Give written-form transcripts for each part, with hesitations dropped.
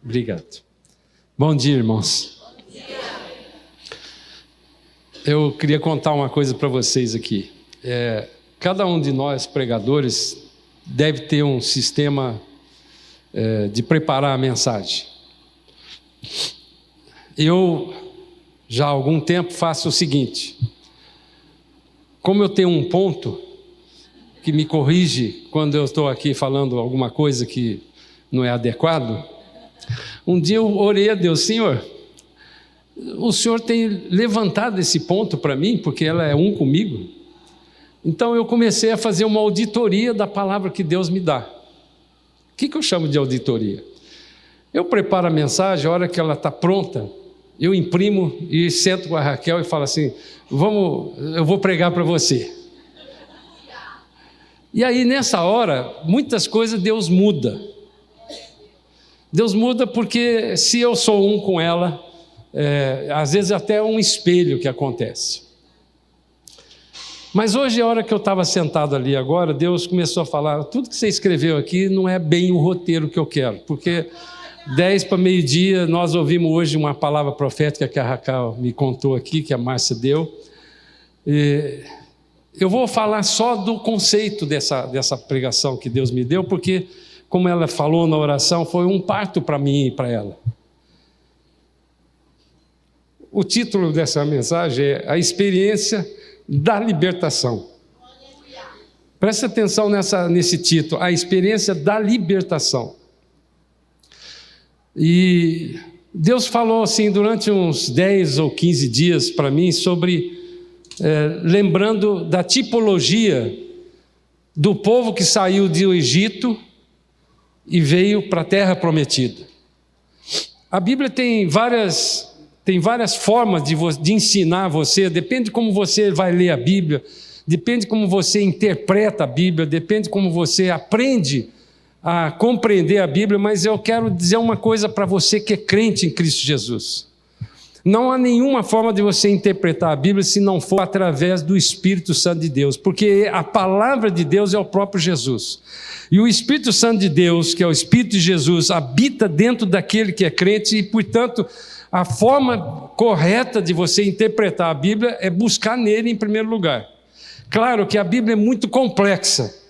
Obrigado. Bom dia, irmãos. Bom dia. Eu queria contar uma coisa para vocês aqui. Cada um de nós, pregadores, deve ter um sistema de preparar a mensagem. Eu, já há algum tempo, faço o seguinte. Como eu tenho um ponto que me corrige quando eu estou aqui falando alguma coisa que não é adequado, um dia eu orei a Deus: Senhor, o Senhor tem levantado esse ponto para mim, porque ela é um comigo. Então eu comecei a fazer uma auditoria da palavra que Deus me dá. O que eu chamo de auditoria? Eu preparo a mensagem, a hora que ela está pronta, eu imprimo e sento com a Raquel e falo assim: eu vou pregar para você. E aí nessa hora, muitas coisas Deus muda. Deus muda porque se eu sou um com ela, às vezes até é um espelho que acontece. Mas hoje, a hora que eu estava sentado ali agora, Deus começou a falar: tudo que você escreveu aqui não é bem o roteiro que eu quero, porque 10 para meio-dia nós ouvimos hoje uma palavra profética que a Raquel me contou aqui, que a Márcia deu. Eu vou falar só do conceito dessa pregação que Deus me deu, porque, como ela falou na oração, foi um parto para mim e para ela. O título dessa mensagem é A Experiência da Libertação. Preste atenção nesse título, A Experiência da Libertação. E Deus falou assim durante uns 10 ou 15 dias para mim sobre, lembrando da tipologia do povo que saiu do Egito e veio para a terra prometida. A Bíblia tem várias formas de ensinar você, depende de como você vai ler a Bíblia, depende de como você interpreta a Bíblia, depende de como você aprende a compreender a Bíblia, mas eu quero dizer uma coisa para você que é crente em Cristo Jesus. Não há nenhuma forma de você interpretar a Bíblia se não for através do Espírito Santo de Deus, porque a palavra de Deus é o próprio Jesus. E o Espírito Santo de Deus, que é o Espírito de Jesus, habita dentro daquele que é crente e, portanto, a forma correta de você interpretar a Bíblia é buscar nele em primeiro lugar. Claro que a Bíblia é muito complexa,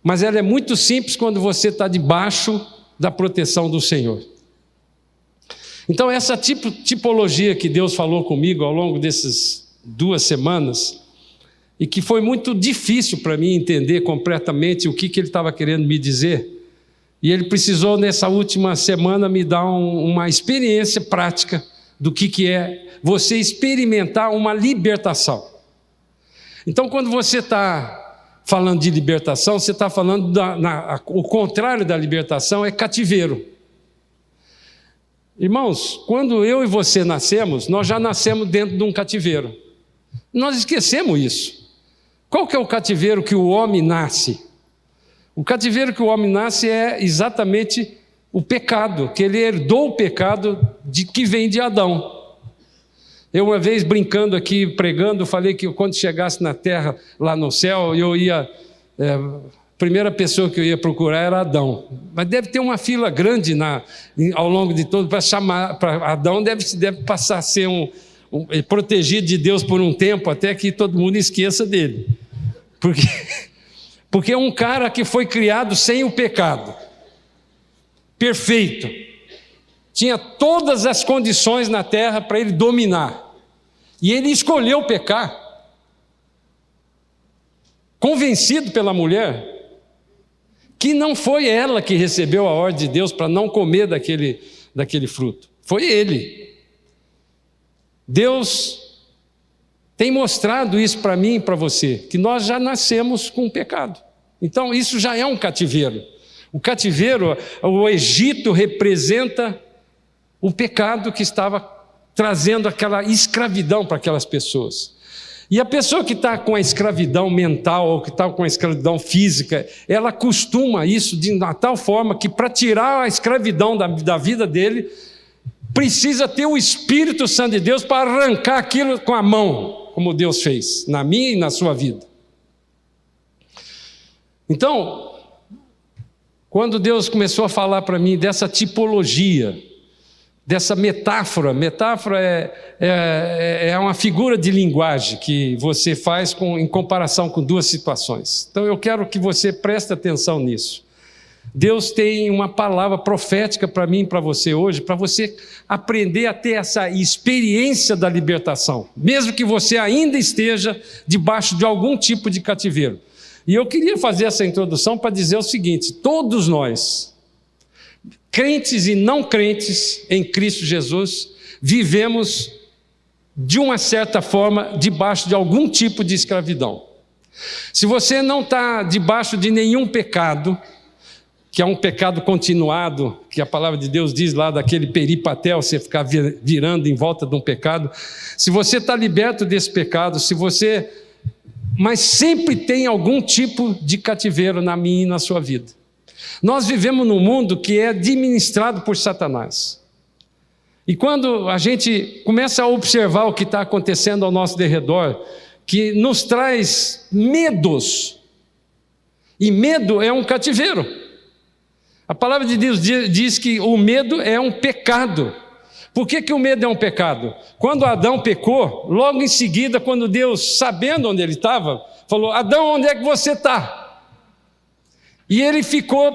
mas ela é muito simples quando você está debaixo da proteção do Senhor. Então essa tipologia que Deus falou comigo ao longo dessas 2 semanas, e que foi muito difícil para mim entender completamente o que Ele estava querendo me dizer, e Ele precisou nessa última semana me dar uma experiência prática do que é você experimentar uma libertação. Então quando você está falando de libertação, você está falando o contrário da libertação é cativeiro. Irmãos, quando eu e você nascemos, nós já nascemos dentro de um cativeiro. Nós esquecemos isso. Qual que é o cativeiro que o homem nasce? O cativeiro que o homem nasce é exatamente o pecado, que ele herdou o pecado que vem de Adão. Eu uma vez brincando aqui, pregando, falei que quando chegasse na terra, lá no céu, eu ia... a primeira pessoa que eu ia procurar era Adão. Mas deve ter uma fila grande ao longo de todo, para chamar... para Adão deve passar a ser protegido de Deus por um tempo, até que todo mundo esqueça dele. Porque é um cara que foi criado sem o pecado. Perfeito. Tinha todas as condições na terra para ele dominar. E ele escolheu pecar. Convencido pela mulher, que não foi ela que recebeu a ordem de Deus para não comer daquele fruto. Foi ele. Deus tem mostrado isso para mim e para você, que nós já nascemos com o pecado. Então isso já é um cativeiro. O cativeiro, o Egito representa o pecado que estava trazendo aquela escravidão para aquelas pessoas. E a pessoa que está com a escravidão mental ou que está com a escravidão física, ela costuma isso de tal forma que para tirar a escravidão da vida dele, precisa ter o Espírito Santo de Deus para arrancar aquilo com a mão, como Deus fez na minha e na sua vida. Então, quando Deus começou a falar para mim dessa tipologia, dessa metáfora é uma figura de linguagem que você faz em comparação com duas situações. Então eu quero que você preste atenção nisso. Deus tem uma palavra profética para mim e para você hoje, para você aprender a ter essa experiência da libertação, mesmo que você ainda esteja debaixo de algum tipo de cativeiro. E eu queria fazer essa introdução para dizer o seguinte: todos nós, crentes e não crentes em Cristo Jesus, vivemos de uma certa forma debaixo de algum tipo de escravidão. Se você não está debaixo de nenhum pecado, que é um pecado continuado, que a palavra de Deus diz lá daquele peripatel, você ficar virando em volta de um pecado, se você está liberto desse pecado, mas sempre tem algum tipo de cativeiro na minha e na sua vida. Nós vivemos num mundo que é administrado por Satanás. E quando a gente começa a observar o que está acontecendo ao nosso derredor, que nos traz medos, e medo é um cativeiro. A palavra de Deus diz que o medo é um pecado. Por que o medo é um pecado? Quando Adão pecou, logo em seguida, quando Deus, sabendo onde ele estava, falou: Adão, onde é que você está? E ele ficou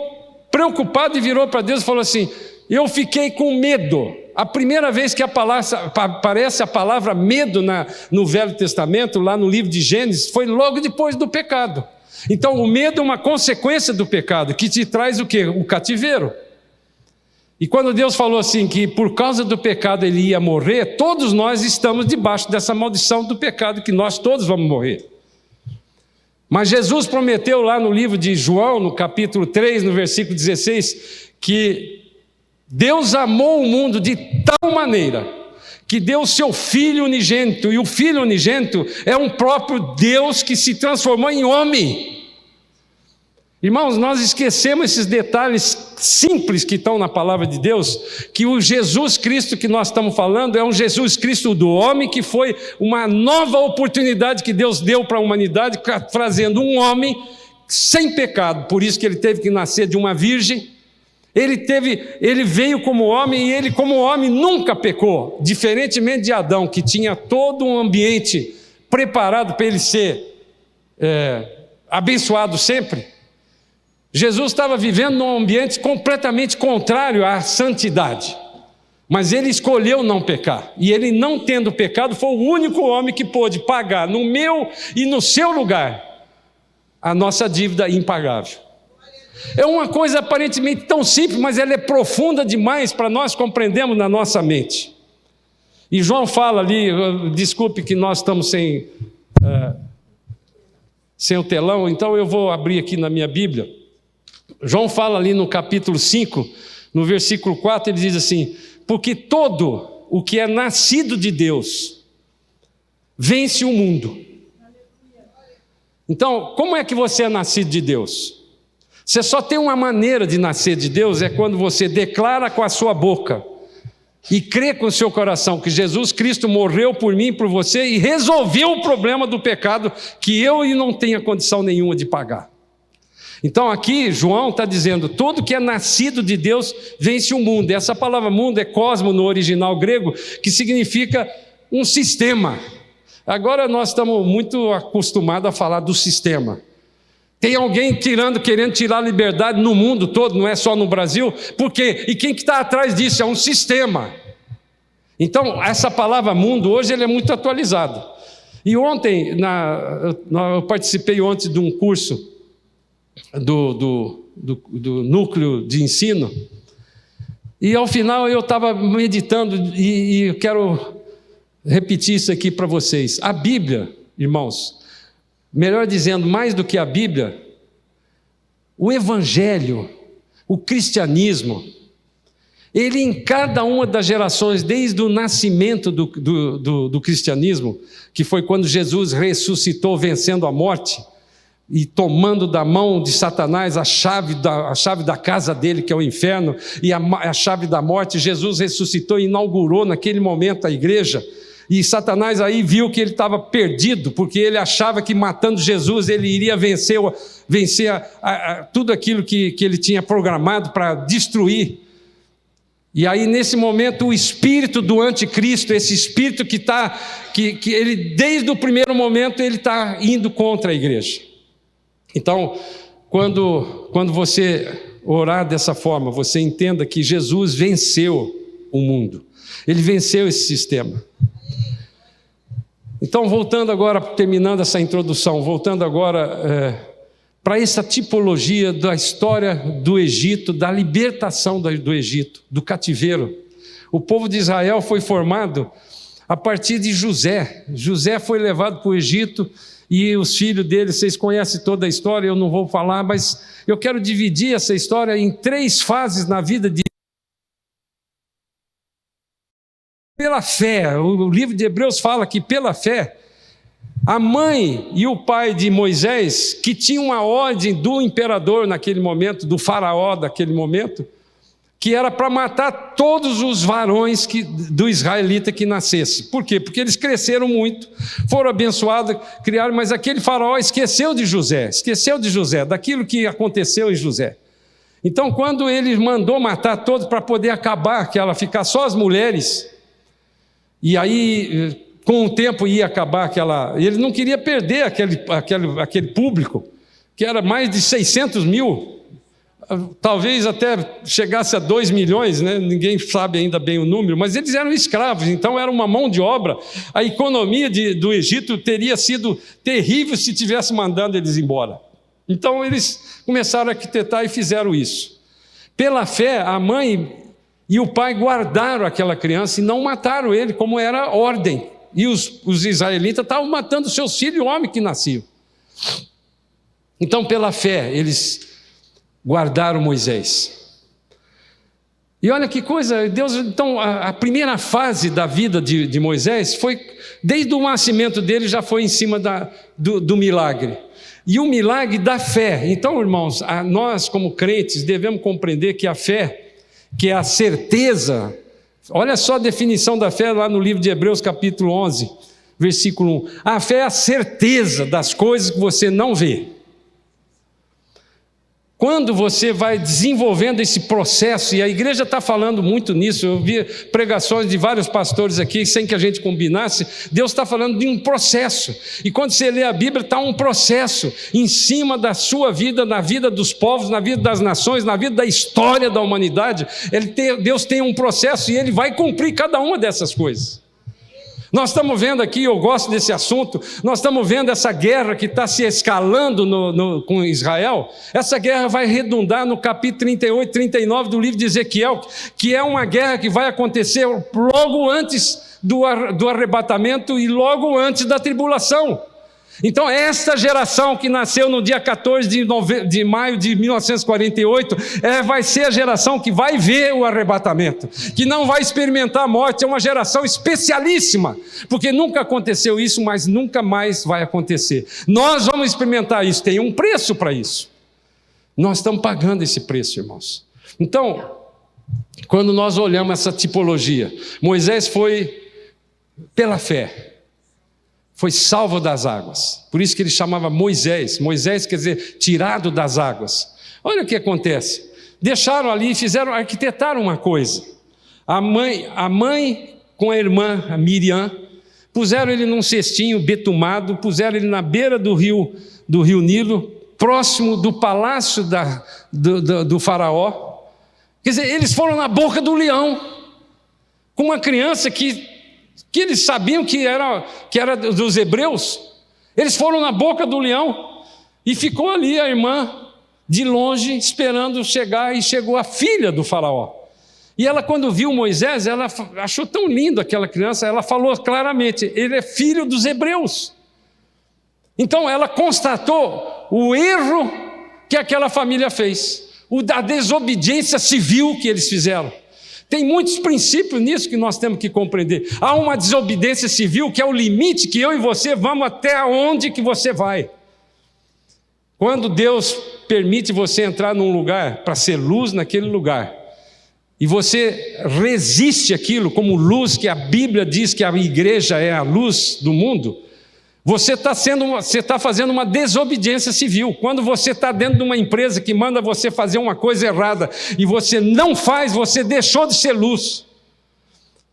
preocupado e virou para Deus e falou assim: eu fiquei com medo. A primeira vez que aparece a palavra medo no Velho Testamento, lá no livro de Gênesis, foi logo depois do pecado. Então o medo é uma consequência do pecado, que te traz o quê? O cativeiro. E quando Deus falou assim que por causa do pecado ele ia morrer, todos nós estamos debaixo dessa maldição do pecado, que nós todos vamos morrer. Mas Jesus prometeu lá no livro de João, no capítulo 3, no versículo 16, que Deus amou o mundo de tal maneira que deu o seu Filho unigênito, e o Filho unigênito é um próprio Deus que se transformou em homem. Irmãos, nós esquecemos esses detalhes simples que estão na palavra de Deus, que o Jesus Cristo que nós estamos falando é um Jesus Cristo do homem, que foi uma nova oportunidade que Deus deu para a humanidade, trazendo um homem sem pecado. Por isso que ele teve que nascer de uma virgem. Ele veio como homem, e ele como homem nunca pecou, diferentemente de Adão, que tinha todo um ambiente preparado para ele ser abençoado sempre. Jesus estava vivendo num ambiente completamente contrário à santidade, mas ele escolheu não pecar, e ele, não tendo pecado, foi o único homem que pôde pagar no meu e no seu lugar a nossa dívida impagável. É uma coisa aparentemente tão simples, mas ela é profunda demais para nós compreendermos na nossa mente. E João fala ali, desculpe que nós estamos sem o telão, então eu vou abrir aqui na minha Bíblia. João fala ali no capítulo 5, no versículo 4, ele diz assim: porque todo o que é nascido de Deus vence o mundo. Então, como é que você é nascido de Deus? Você só tem uma maneira de nascer de Deus, é quando você declara com a sua boca e crê com o seu coração que Jesus Cristo morreu por mim e por você e resolveu o problema do pecado que eu não tenho condição nenhuma de pagar. Então aqui João está dizendo: todo que é nascido de Deus vence o mundo. Essa palavra mundo é cosmo no original grego, que significa um sistema. Agora nós estamos muito acostumados a falar do sistema. Tem alguém querendo tirar a liberdade no mundo todo, não é só no Brasil. Por quê? E quem que está atrás disso? É um sistema. Então essa palavra mundo hoje ele é muito atualizado. E ontem, eu participei ontem de um curso do núcleo de ensino, e ao final eu estava meditando, e eu quero repetir isso aqui para vocês. A Bíblia, irmãos, melhor dizendo, mais do que a Bíblia, o Evangelho, o cristianismo, ele em cada uma das gerações, desde o nascimento do cristianismo, que foi quando Jesus ressuscitou vencendo a morte, e tomando da mão de Satanás a chave da casa dele, que é o inferno, e a chave da morte, Jesus ressuscitou e inaugurou naquele momento a igreja. E Satanás aí viu que ele estava perdido, porque ele achava que matando Jesus ele iria vencer tudo aquilo que ele tinha programado para destruir. E aí nesse momento o espírito do anticristo, esse espírito que ele desde o primeiro momento ele está indo contra a igreja. Então, quando você orar dessa forma, você entenda que Jesus venceu o mundo, ele venceu esse sistema. Então, voltando agora, terminando essa introdução, voltando agora para essa tipologia da história do Egito, da libertação do Egito, do cativeiro. O povo de Israel foi formado a partir de José. José foi levado para o Egito e os filhos dele, vocês conhecem toda a história, eu não vou falar, mas eu quero dividir essa história em 3 fases na vida de pela fé. O livro de Hebreus fala que pela fé, a mãe e o pai de Moisés, que tinham a ordem do imperador naquele momento, do faraó daquele momento, que era para matar todos os varões do israelita que nascesse. Por quê? Porque eles cresceram muito, foram abençoados, criaram, mas aquele faraó esqueceu de José, daquilo que aconteceu em José. Então, quando ele mandou matar todos para poder acabar, ficar só as mulheres, e aí, com o tempo ia acabar ele não queria perder aquele público, que era mais de 600 mil, talvez até chegasse a 2 milhões, né? Ninguém sabe ainda bem o número, mas eles eram escravos, então era uma mão de obra. A economia do Egito teria sido terrível se tivesse mandado eles embora. Então eles começaram a arquitetar e fizeram isso. Pela fé, a mãe e o pai guardaram aquela criança e não mataram ele, como era a ordem. E os israelitas estavam matando seus filhos, homens que nasciam. Então, pela fé, eles guardaram Moisés. E olha que coisa, Deus, então, a primeira fase da vida de Moisés foi, desde o nascimento dele, já foi em cima do milagre. E o milagre da fé. Então, irmãos, nós como crentes devemos compreender que a fé, que é a certeza, olha só a definição da fé lá no livro de Hebreus capítulo 11, versículo 1. A fé é a certeza das coisas que você não vê. Quando você vai desenvolvendo esse processo, e a igreja está falando muito nisso, eu vi pregações de vários pastores aqui, sem que a gente combinasse, Deus está falando de um processo, e quando você lê a Bíblia, está um processo em cima da sua vida, na vida dos povos, na vida das nações, na vida da história da humanidade. Deus tem um processo e Ele vai cumprir cada uma dessas coisas. Nós estamos vendo aqui, eu gosto desse assunto, nós estamos vendo essa guerra que está se escalando com Israel. Essa guerra vai redundar no capítulo 38, 39 do livro de Ezequiel, que é uma guerra que vai acontecer logo antes do arrebatamento e logo antes da tribulação. Então, esta geração que nasceu no dia 14 de maio de 1948, vai ser a geração que vai ver o arrebatamento, que não vai experimentar a morte. É uma geração especialíssima, porque nunca aconteceu isso, mas nunca mais vai acontecer. Nós vamos experimentar isso, tem um preço para isso. Nós estamos pagando esse preço, irmãos. Então, quando nós olhamos essa tipologia, Moisés foi pela fé, foi salvo das águas, por isso que ele chamava Moisés. Moisés quer dizer tirado das águas. Olha o que acontece, deixaram ali, arquitetaram uma coisa. A mãe com a irmã, a Miriam, puseram ele num cestinho betumado, puseram ele na beira do rio Nilo, próximo do palácio do faraó. Quer dizer, eles foram na boca do leão, com uma criança que eles sabiam que era dos hebreus. Eles foram na boca do leão e ficou ali a irmã de longe esperando chegar, e chegou a filha do faraó. E ela, quando viu Moisés, ela achou tão lindo aquela criança, ela falou claramente: ele é filho dos hebreus. Então ela constatou o erro que aquela família fez, a desobediência civil que eles fizeram. Tem muitos princípios nisso que nós temos que compreender. Há uma desobediência civil que é o limite que eu e você vamos até onde que você vai. Quando Deus permite você entrar num lugar para ser luz naquele lugar, e você resiste aquilo como luz, que a Bíblia diz que a igreja é a luz do mundo, você está fazendo uma desobediência civil. Quando você está dentro de uma empresa que manda você fazer uma coisa errada e você não faz, você deixou de ser luz.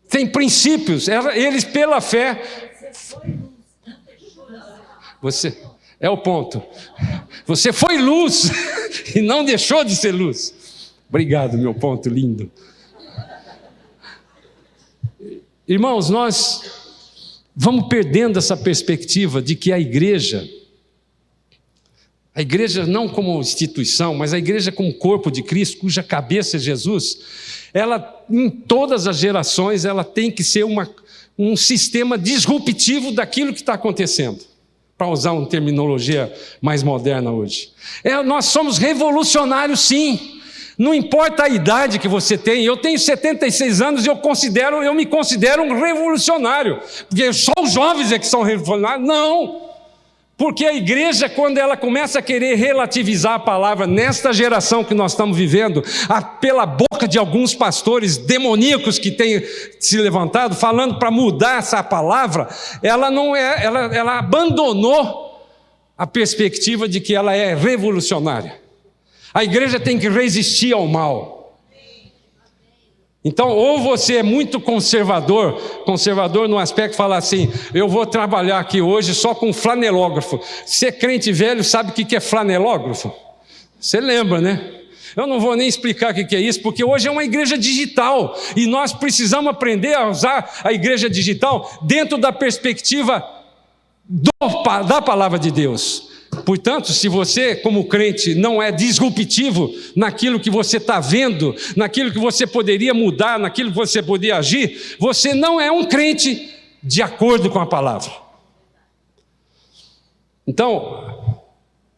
Tem princípios, eles pela fé. Você é o ponto. Você foi luz e não deixou de ser luz. Obrigado, meu ponto lindo. Irmãos, nós vamos perdendo essa perspectiva de que a igreja não como instituição, mas a igreja como corpo de Cristo, cuja cabeça é Jesus, ela, em todas as gerações, ela tem que ser um sistema disruptivo daquilo que está acontecendo, para usar uma terminologia mais moderna hoje. Nós somos revolucionários, sim. Não importa a idade que você tem, eu tenho 76 anos e eu me considero um revolucionário, porque só os jovens é que são revolucionários. Não! Porque a igreja, quando ela começa a querer relativizar a palavra nesta geração que nós estamos vivendo, pela boca de alguns pastores demoníacos que têm se levantado, falando para mudar essa palavra, ela abandonou a perspectiva de que ela é revolucionária. A igreja tem que resistir ao mal. Então, ou você é muito conservador no aspecto de falar assim, eu vou trabalhar aqui hoje só com flanelógrafo. Você crente velho sabe o que é flanelógrafo? Você lembra, né? Eu não vou nem explicar o que é isso, porque hoje é uma igreja digital, e nós precisamos aprender a usar a igreja digital dentro da perspectiva da palavra de Deus. Portanto, se você, como crente, não é disruptivo naquilo que você está vendo, naquilo que você poderia mudar, naquilo que você poderia agir, você não é um crente de acordo com a palavra. Então,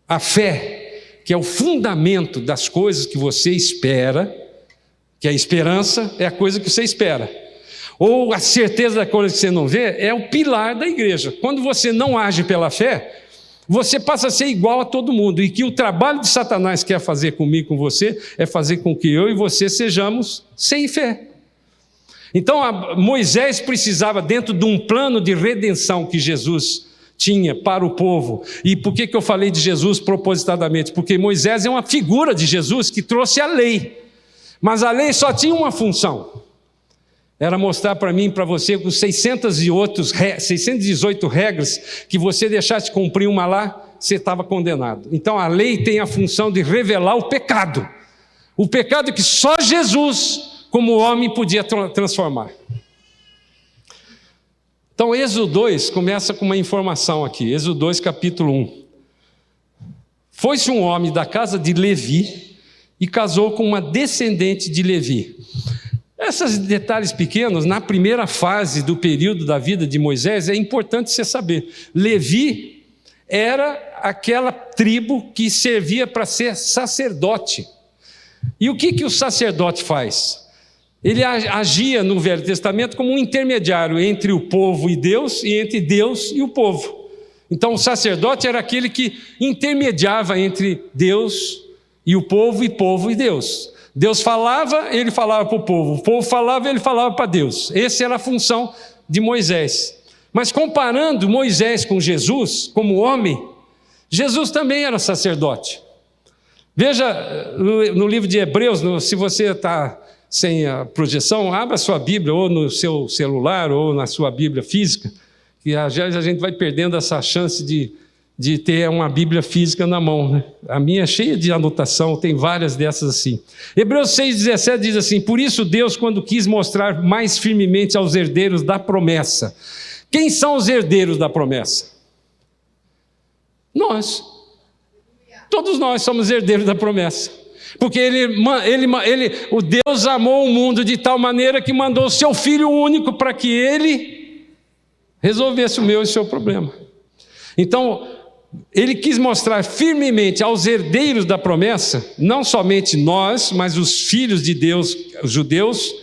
a fé, que é o fundamento das coisas que você espera, que a esperança é a coisa que você espera, ou a certeza da coisa que você não vê, é o pilar da igreja. Quando você não age pela fé, você passa a ser igual a todo mundo, e que o trabalho de Satanás quer fazer comigo, com você, é fazer com que eu e você sejamos sem fé. Então Moisés precisava, dentro de um plano de redenção que Jesus tinha para o povo. E por que eu falei de Jesus propositadamente? Porque Moisés é uma figura de Jesus que trouxe a lei, mas a lei só tinha uma função, era mostrar para mim e para você que os 618 regras que você deixasse cumprir uma lá, você estava condenado. Então a lei tem a função de revelar o pecado que só Jesus, como homem, podia transformar. Então Êxodo 2 começa com uma informação aqui, Êxodo 2 capítulo 1. Foi-se um homem da casa de Levi e casou com uma descendente de Levi. Esses detalhes pequenos, na primeira fase do período da vida de Moisés, é importante você saber. Levi era aquela tribo que servia para ser sacerdote. E o que o sacerdote faz? Ele agia no Velho Testamento como um intermediário entre o povo e Deus, e entre Deus e o povo. Então o sacerdote era aquele que intermediava entre Deus e o povo e Deus. Deus falava, ele falava para o povo falava, ele falava para Deus. Essa era a função de Moisés. Mas comparando Moisés com Jesus, como homem, Jesus também era sacerdote. Veja no livro de Hebreus, se você está sem a projeção, abra a sua Bíblia, ou no seu celular, ou na sua Bíblia física, que às vezes a gente vai perdendo essa chance de ter uma Bíblia física na mão, né? A minha é cheia de anotação, tem várias dessas assim. Hebreus 6,17 diz assim: por isso Deus, quando quis mostrar mais firmemente aos herdeiros da promessa. Quem são os herdeiros da promessa? Nós. Todos nós somos herdeiros da promessa. Porque o Deus amou o mundo de tal maneira que mandou o seu Filho único para que ele resolvesse o meu e o seu problema. Então, ele quis mostrar firmemente aos herdeiros da promessa, não somente nós, mas os filhos de Deus, os judeus,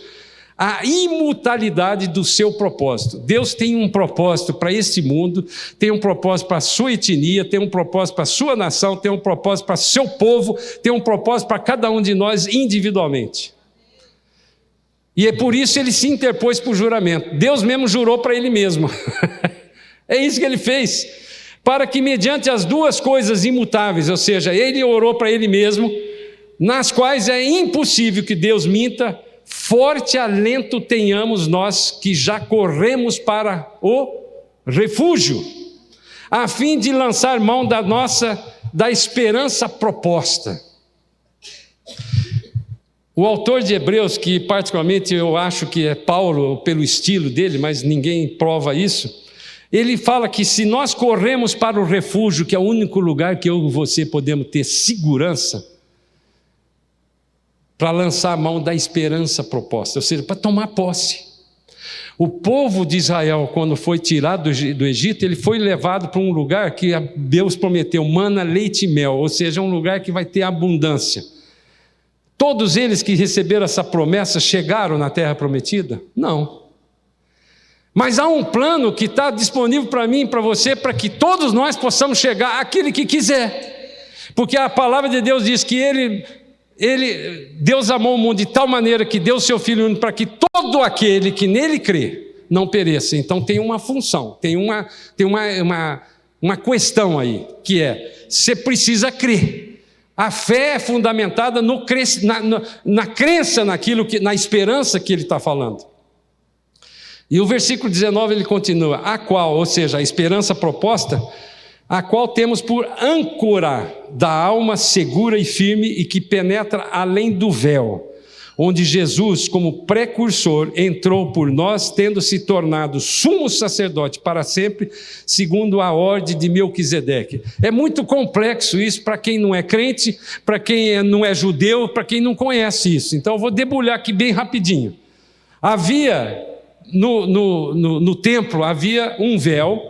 a imutabilidade do seu propósito. Deus tem um propósito para este mundo, tem um propósito para a sua etnia, tem um propósito para a sua nação, tem um propósito para o seu povo, tem um propósito para cada um de nós individualmente. E é por isso ele se interpôs por juramento. Deus mesmo jurou para ele mesmo. É isso que ele fez. Para que mediante as duas coisas imutáveis, ou seja, ele orou para ele mesmo, nas quais é impossível que Deus minta, forte alento tenhamos nós que já corremos para o refúgio, a fim de lançar mão da esperança proposta. O autor de Hebreus, que particularmente eu acho que é Paulo pelo estilo dele, mas ninguém prova isso, ele fala que se nós corremos para o refúgio, que é o único lugar que eu e você podemos ter segurança, para lançar a mão da esperança proposta, ou seja, para tomar posse. O povo de Israel, quando foi tirado do Egito, ele foi levado para um lugar que Deus prometeu, mana, leite e mel, ou seja, um lugar que vai ter abundância. Todos eles que receberam essa promessa chegaram na terra prometida? Não. Mas há um plano que está disponível para mim e para você, para que todos nós possamos chegar àquele que quiser. Porque a palavra de Deus diz que Deus amou o mundo de tal maneira que deu o seu Filho único para que todo aquele que nele crê não pereça. Então tem uma função, tem uma questão aí, que é, você precisa crer. A fé é fundamentada na crença na esperança que ele está falando. E o versículo 19 ele continua, a qual, ou seja, a esperança proposta, a qual temos por âncora da alma segura e firme e que penetra além do véu, onde Jesus, como precursor, entrou por nós, tendo se tornado sumo sacerdote para sempre, segundo a ordem de Melquisedeque. É muito complexo isso para quem não é crente, para quem não é judeu, para quem não conhece isso. Então eu vou debulhar aqui bem rapidinho. Havia, no templo, havia um véu,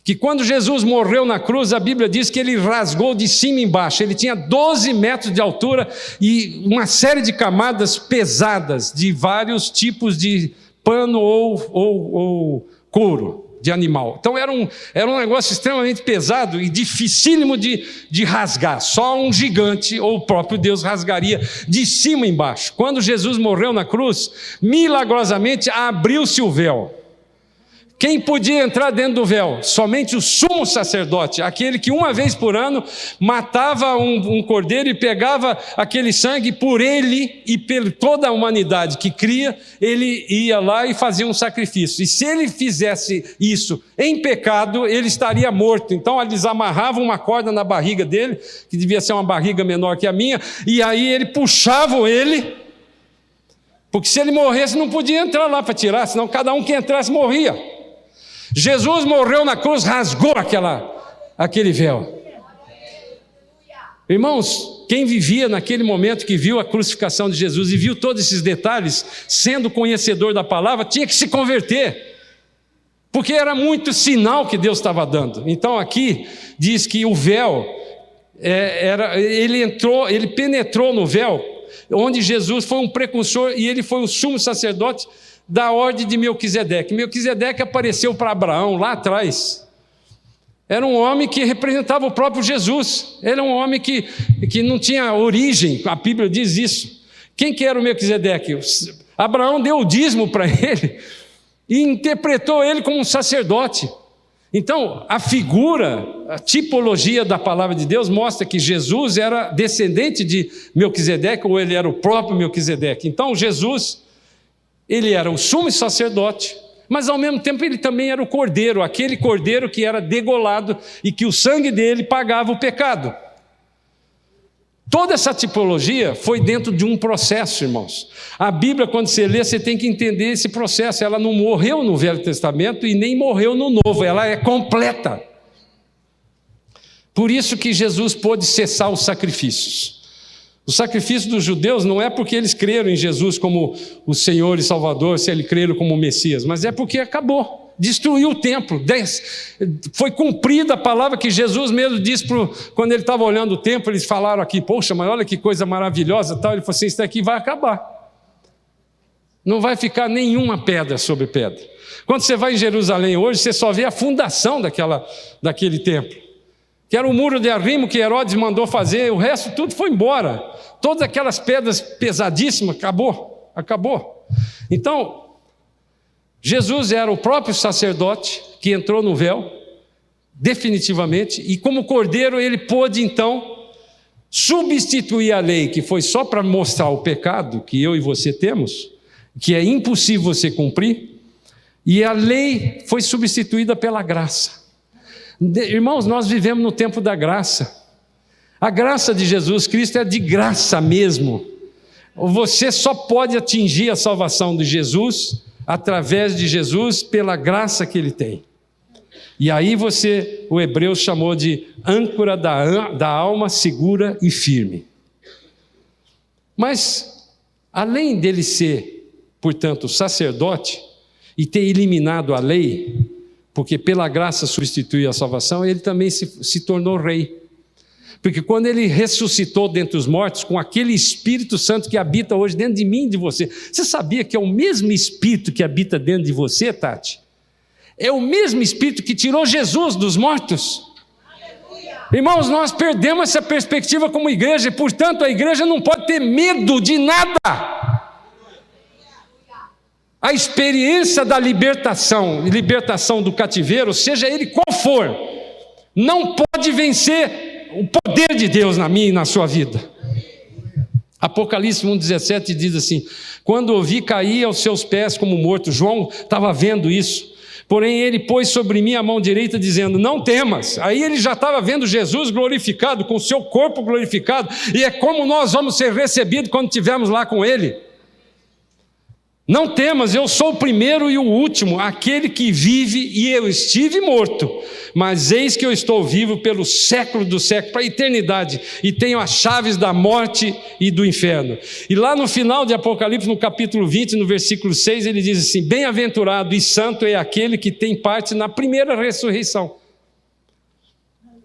que quando Jesus morreu na cruz, a Bíblia diz que ele rasgou de cima embaixo. Ele tinha 12 metros de altura e uma série de camadas pesadas de vários tipos de pano ou couro de animal. Então era um negócio extremamente pesado e dificílimo de rasgar. Só um gigante ou o próprio Deus rasgaria de cima embaixo. Quando Jesus morreu na cruz, milagrosamente abriu-se o véu. Quem podia entrar dentro do véu? Somente o sumo sacerdote, aquele que uma vez por ano matava um cordeiro e pegava aquele sangue por ele e por toda a humanidade que cria, ele ia lá e fazia um sacrifício. E se ele fizesse isso em pecado, ele estaria morto. Então eles amarravam uma corda na barriga dele, que devia ser uma barriga menor que a minha, e aí ele puxavam ele, porque se ele morresse não podia entrar lá para tirar, senão cada um que entrasse morria. Jesus morreu na cruz, rasgou aquele véu. Irmãos, quem vivia naquele momento que viu a crucificação de Jesus e viu todos esses detalhes, sendo conhecedor da palavra, tinha que se converter, porque era muito sinal que Deus estava dando. Então aqui diz que o véu, ele penetrou no véu, onde Jesus foi um precursor e ele foi o sumo sacerdote da ordem de Melquisedeque. Melquisedeque apareceu para Abraão lá atrás. Era um homem que representava o próprio Jesus. Ele era um homem que não tinha origem, a Bíblia diz isso. Quem que era o Melquisedeque? Abraão deu o dízimo para ele e interpretou ele como um sacerdote. Então, a figura, a tipologia da palavra de Deus mostra que Jesus era descendente de Melquisedeque, ou ele era o próprio Melquisedeque. Então, Jesus, ele era o sumo sacerdote, mas ao mesmo tempo ele também era o cordeiro, aquele cordeiro que era degolado e que o sangue dele pagava o pecado. Toda essa tipologia foi dentro de um processo, irmãos. A Bíblia, quando você lê, você tem que entender esse processo. Ela não morreu no Velho Testamento e nem morreu no Novo, ela é completa. Por isso que Jesus pôde cessar os sacrifícios. O sacrifício dos judeus não é porque eles creram em Jesus como o Senhor e Salvador, se eles creram como o Messias, mas é porque acabou, destruiu o templo, foi cumprida a palavra que Jesus mesmo disse, quando ele estava olhando o templo, eles falaram aqui, poxa, mas olha que coisa maravilhosa, tal. Ele falou assim, isso daqui vai acabar, não vai ficar nenhuma pedra sobre pedra. Quando você vai em Jerusalém hoje, você só vê a fundação daquele templo, que era o muro de arrimo que Herodes mandou fazer, o resto tudo foi embora. Todas aquelas pedras pesadíssimas, acabou. Então, Jesus era o próprio sacerdote que entrou no véu, definitivamente, e como cordeiro ele pôde então substituir a lei, que foi só para mostrar o pecado que eu e você temos, que é impossível você cumprir, e a lei foi substituída pela graça. Irmãos, nós vivemos no tempo da graça. A graça de Jesus Cristo é de graça mesmo. Você só pode atingir a salvação de Jesus através de Jesus, pela graça que Ele tem. E aí o Hebreus chamou de âncora da alma segura e firme. Mas, além dele ser, portanto, sacerdote, e ter eliminado a lei, porque pela graça substituiu a salvação, ele também se tornou rei. Porque quando ele ressuscitou dentre os mortos, com aquele Espírito Santo que habita hoje dentro de mim e de você, você sabia que é o mesmo Espírito que habita dentro de você, Tati? É o mesmo Espírito que tirou Jesus dos mortos. Aleluia. Irmãos, nós perdemos essa perspectiva como igreja, e portanto a igreja não pode ter medo de nada. A experiência da libertação do cativeiro, seja ele qual for, não pode vencer o poder de Deus na minha e na sua vida. Apocalipse 1,17 diz assim: quando ouvi cair aos seus pés como morto, João estava vendo isso, porém ele pôs sobre mim a mão direita dizendo, não temas. Aí ele já estava vendo Jesus glorificado, com o seu corpo glorificado, e é como nós vamos ser recebidos quando estivermos lá com ele. Não temas, eu sou o primeiro e o último, aquele que vive, e eu estive morto, mas eis que eu estou vivo pelo século do século, para a eternidade, e tenho as chaves da morte e do inferno. E lá no final de Apocalipse, no capítulo 20, no versículo 6, ele diz assim, bem-aventurado e santo é aquele que tem parte na primeira ressurreição.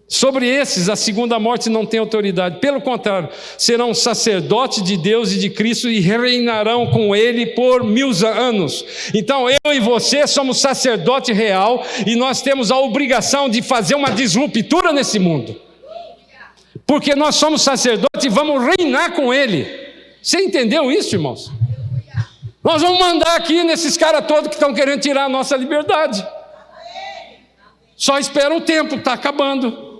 Sobre esses, a segunda morte não tem autoridade. Pelo contrário, serão sacerdotes de Deus e de Cristo e reinarão com Ele por 1000 anos. Então, eu e você somos sacerdote real e nós temos a obrigação de fazer uma disruptura nesse mundo. Porque nós somos sacerdotes e vamos reinar com Ele. Você entendeu isso, irmãos? Nós vamos mandar aqui nesses caras todos que estão querendo tirar a nossa liberdade. Só espera um tempo, está acabando.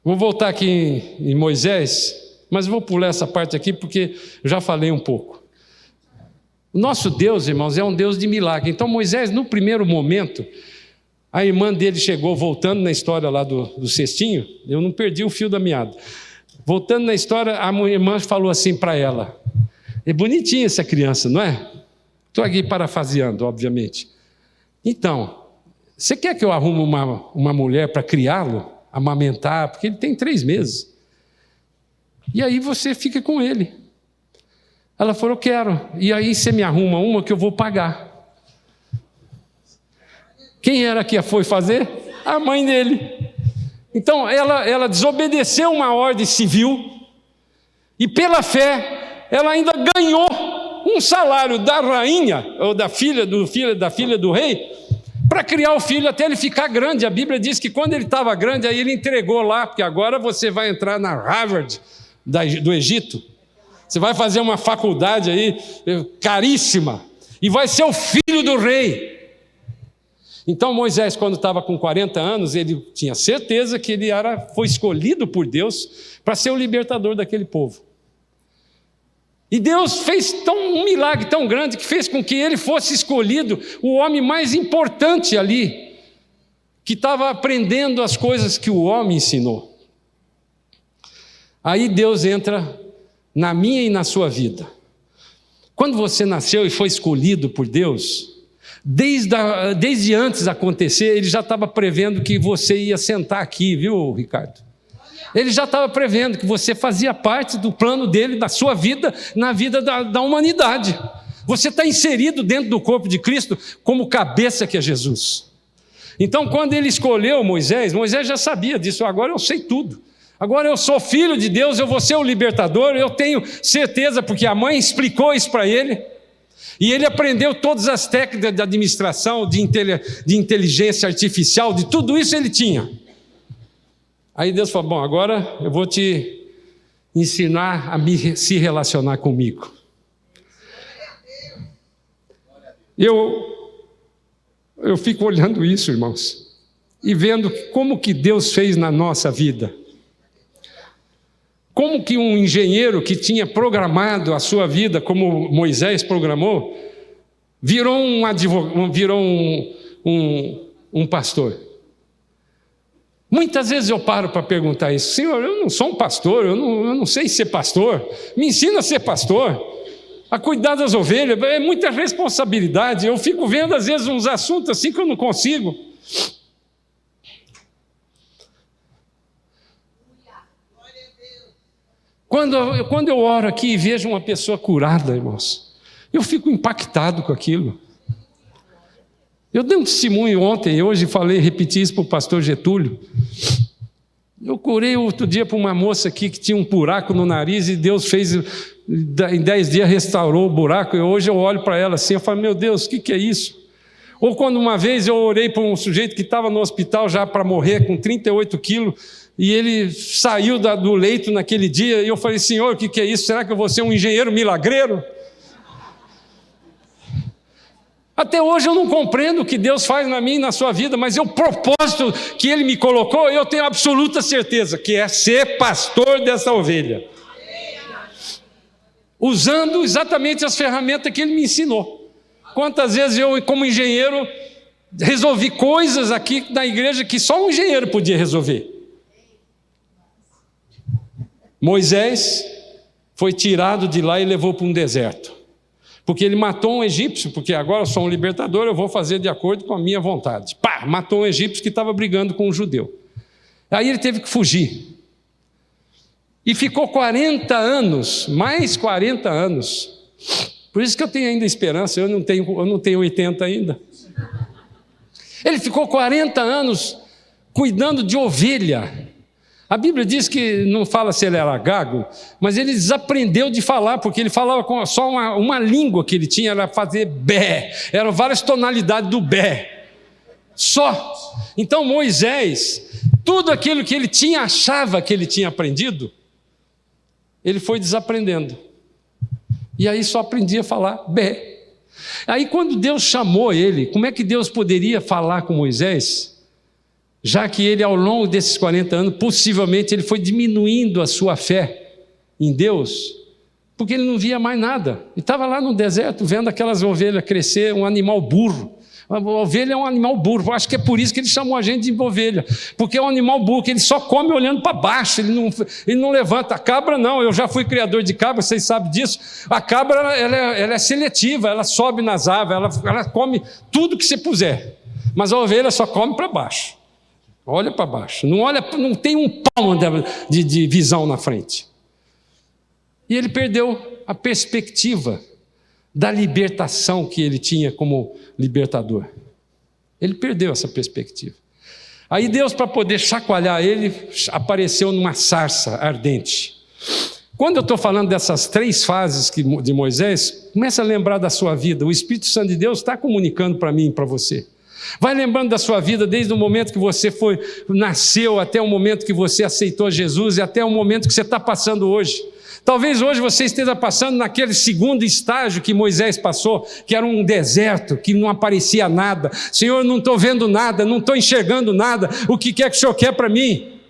Vou voltar aqui em Moisés, mas vou pular essa parte aqui porque já falei um pouco. O nosso Deus, irmãos, é um Deus de milagre. Então Moisés, no primeiro momento, a irmã dele chegou, voltando na história lá do cestinho, eu não perdi o fio da meada. Voltando na história, a irmã falou assim para ela, é bonitinha essa criança, não é? Estou aqui parafraseando, obviamente. Então, você quer que eu arrume uma mulher para criá-lo? Amamentar, porque ele tem 3 meses. E aí você fica com ele. Ela falou, eu quero. E aí você me arruma uma que eu vou pagar. Quem era que foi fazer? A mãe dele. Então ela desobedeceu uma ordem civil e pela fé ela ainda ganhou um salário da rainha ou da filha do rei, para criar o filho até ele ficar grande. A Bíblia diz que quando ele estava grande, aí ele entregou lá, porque agora você vai entrar na Harvard do Egito, você vai fazer uma faculdade aí caríssima, e vai ser o filho do rei. Então Moisés, quando estava com 40 anos, ele tinha certeza que ele foi escolhido por Deus para ser o libertador daquele povo. E Deus fez um milagre tão grande que fez com que ele fosse escolhido o homem mais importante ali, que estava aprendendo as coisas que o homem ensinou. Aí Deus entra na minha e na sua vida. Quando você nasceu e foi escolhido por Deus, desde antes de acontecer, ele já estava prevendo que você ia sentar aqui, viu, Ricardo? Ele já estava prevendo que você fazia parte do plano dele, da sua vida, na vida da humanidade. Você está inserido dentro do corpo de Cristo como cabeça que é Jesus. Então, quando ele escolheu Moisés já sabia disso. Agora eu sei tudo. Agora eu sou filho de Deus, eu vou ser o libertador. Eu tenho certeza, porque a mãe explicou isso para ele. E ele aprendeu todas as técnicas de administração, de inteligência artificial, de tudo isso ele tinha. Aí Deus falou, bom, agora eu vou te ensinar a se relacionar comigo. Eu fico olhando isso, irmãos, e vendo como que Deus fez na nossa vida. Como que um engenheiro que tinha programado a sua vida, como Moisés programou, virou um pastor. Muitas vezes eu paro para perguntar isso: Senhor, eu não sou um pastor, eu não sei ser pastor, me ensina a ser pastor, a cuidar das ovelhas, é muita responsabilidade. Eu fico vendo às vezes uns assuntos assim que eu não consigo. Quando eu oro aqui e vejo uma pessoa curada, irmãos, eu fico impactado com aquilo. Eu dei um testemunho ontem, hoje repeti isso para o pastor Getúlio. Eu curei outro dia para uma moça aqui que tinha um buraco no nariz e Deus fez, em 10 dias restaurou o buraco, e hoje eu olho para ela assim, eu falo, meu Deus, o que é isso? Ou quando uma vez eu orei para um sujeito que estava no hospital já para morrer com 38 quilos, e ele saiu do leito naquele dia, e eu falei, Senhor, o que é isso? Será que eu vou ser um engenheiro milagreiro? Até hoje eu não compreendo o que Deus faz na minha e na sua vida, mas o propósito que Ele me colocou, eu tenho absoluta certeza, que é ser pastor dessa ovelha. Usando exatamente as ferramentas que Ele me ensinou. Quantas vezes eu, como engenheiro, resolvi coisas aqui na igreja que só um engenheiro podia resolver. Moisés foi tirado de lá e levou para um deserto. Porque ele matou um egípcio, porque agora eu sou um libertador, eu vou fazer de acordo com a minha vontade. Pá, matou um egípcio que estava brigando com um judeu. Aí ele teve que fugir. E ficou 40 anos, mais 40 anos. Por isso que eu tenho ainda esperança, eu não tenho 80 ainda. Ele ficou 40 anos cuidando de ovelha. A Bíblia diz que não fala se ele era gago, mas ele desaprendeu de falar, porque ele falava com só uma língua que ele tinha, era fazer bé, eram várias tonalidades do bé, só. Então Moisés, tudo aquilo que ele achava que ele tinha aprendido, ele foi desaprendendo, e aí só aprendia a falar bé. Aí quando Deus chamou ele, como é que Deus poderia falar com Moisés? Já que ele, ao longo desses 40 anos, possivelmente ele foi diminuindo a sua fé em Deus, porque ele não via mais nada. Ele estava lá no deserto, vendo aquelas ovelhas crescer, um animal burro. A ovelha é um animal burro, acho que é por isso que ele chamou a gente de ovelha, porque é um animal burro, que ele só come olhando para baixo, ele não levanta. A cabra não, eu já fui criador de cabra, vocês sabem disso. A cabra ela é seletiva, ela sobe nas árvores, ela come tudo que você puser, mas a ovelha só come para baixo. Olha para baixo, não tem um palmo de visão na frente. E ele perdeu a perspectiva da libertação que ele tinha como libertador. Ele perdeu essa perspectiva. Aí Deus, para poder chacoalhar ele, apareceu numa sarça ardente. Quando eu estou falando dessas 3 fases de Moisés, começa a lembrar da sua vida. O Espírito Santo de Deus está comunicando para mim e para você. Vai lembrando da sua vida desde o momento que você nasceu, até o momento que você aceitou Jesus e até o momento que você está passando hoje. Talvez hoje você esteja passando naquele segundo estágio que Moisés passou, que era um deserto, que não aparecia nada. Senhor, não estou vendo nada, não estou enxergando nada, o que é que o Senhor quer para mim?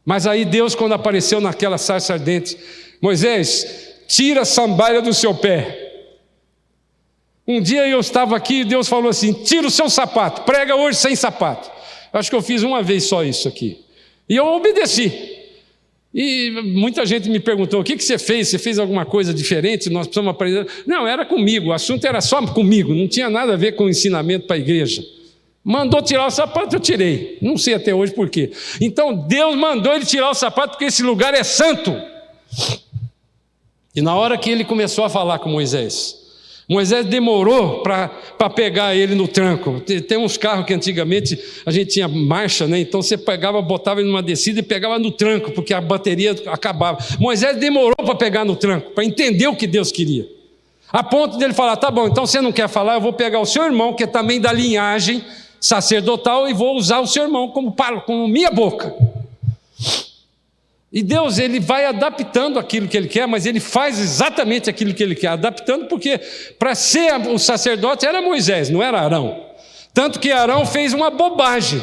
Mas aí Deus, quando apareceu naquela sarça ardente, Moisés, tira a sandália do seu pé. Um dia eu estava aqui e Deus falou assim, tira o seu sapato, prega hoje sem sapato. Acho que eu fiz uma vez só isso aqui. E eu obedeci. E muita gente me perguntou, o que você fez? Você fez alguma coisa diferente? Nós precisamos aprender. Não, era comigo, o assunto era só comigo, não tinha nada a ver com ensinamento para a igreja. Mandou tirar o sapato, eu tirei. Não sei até hoje por quê. Então Deus mandou ele tirar o sapato porque esse lugar é santo. E na hora que ele começou a falar com Moisés demorou para pegar ele no tranco. Tem uns carros que antigamente a gente tinha marcha, né? Então você pegava, botava ele numa descida e pegava no tranco, porque a bateria acabava. Moisés demorou para pegar no tranco, para entender o que Deus queria. A ponto dele falar, tá bom, então você não quer falar, eu vou pegar o seu irmão, que é também da linhagem sacerdotal, e vou usar o seu irmão como minha boca. E Deus, ele vai adaptando aquilo que ele quer, mas ele faz exatamente aquilo que ele quer, adaptando, porque para ser o sacerdote era Moisés, não era Arão. Tanto que Arão fez uma bobagem,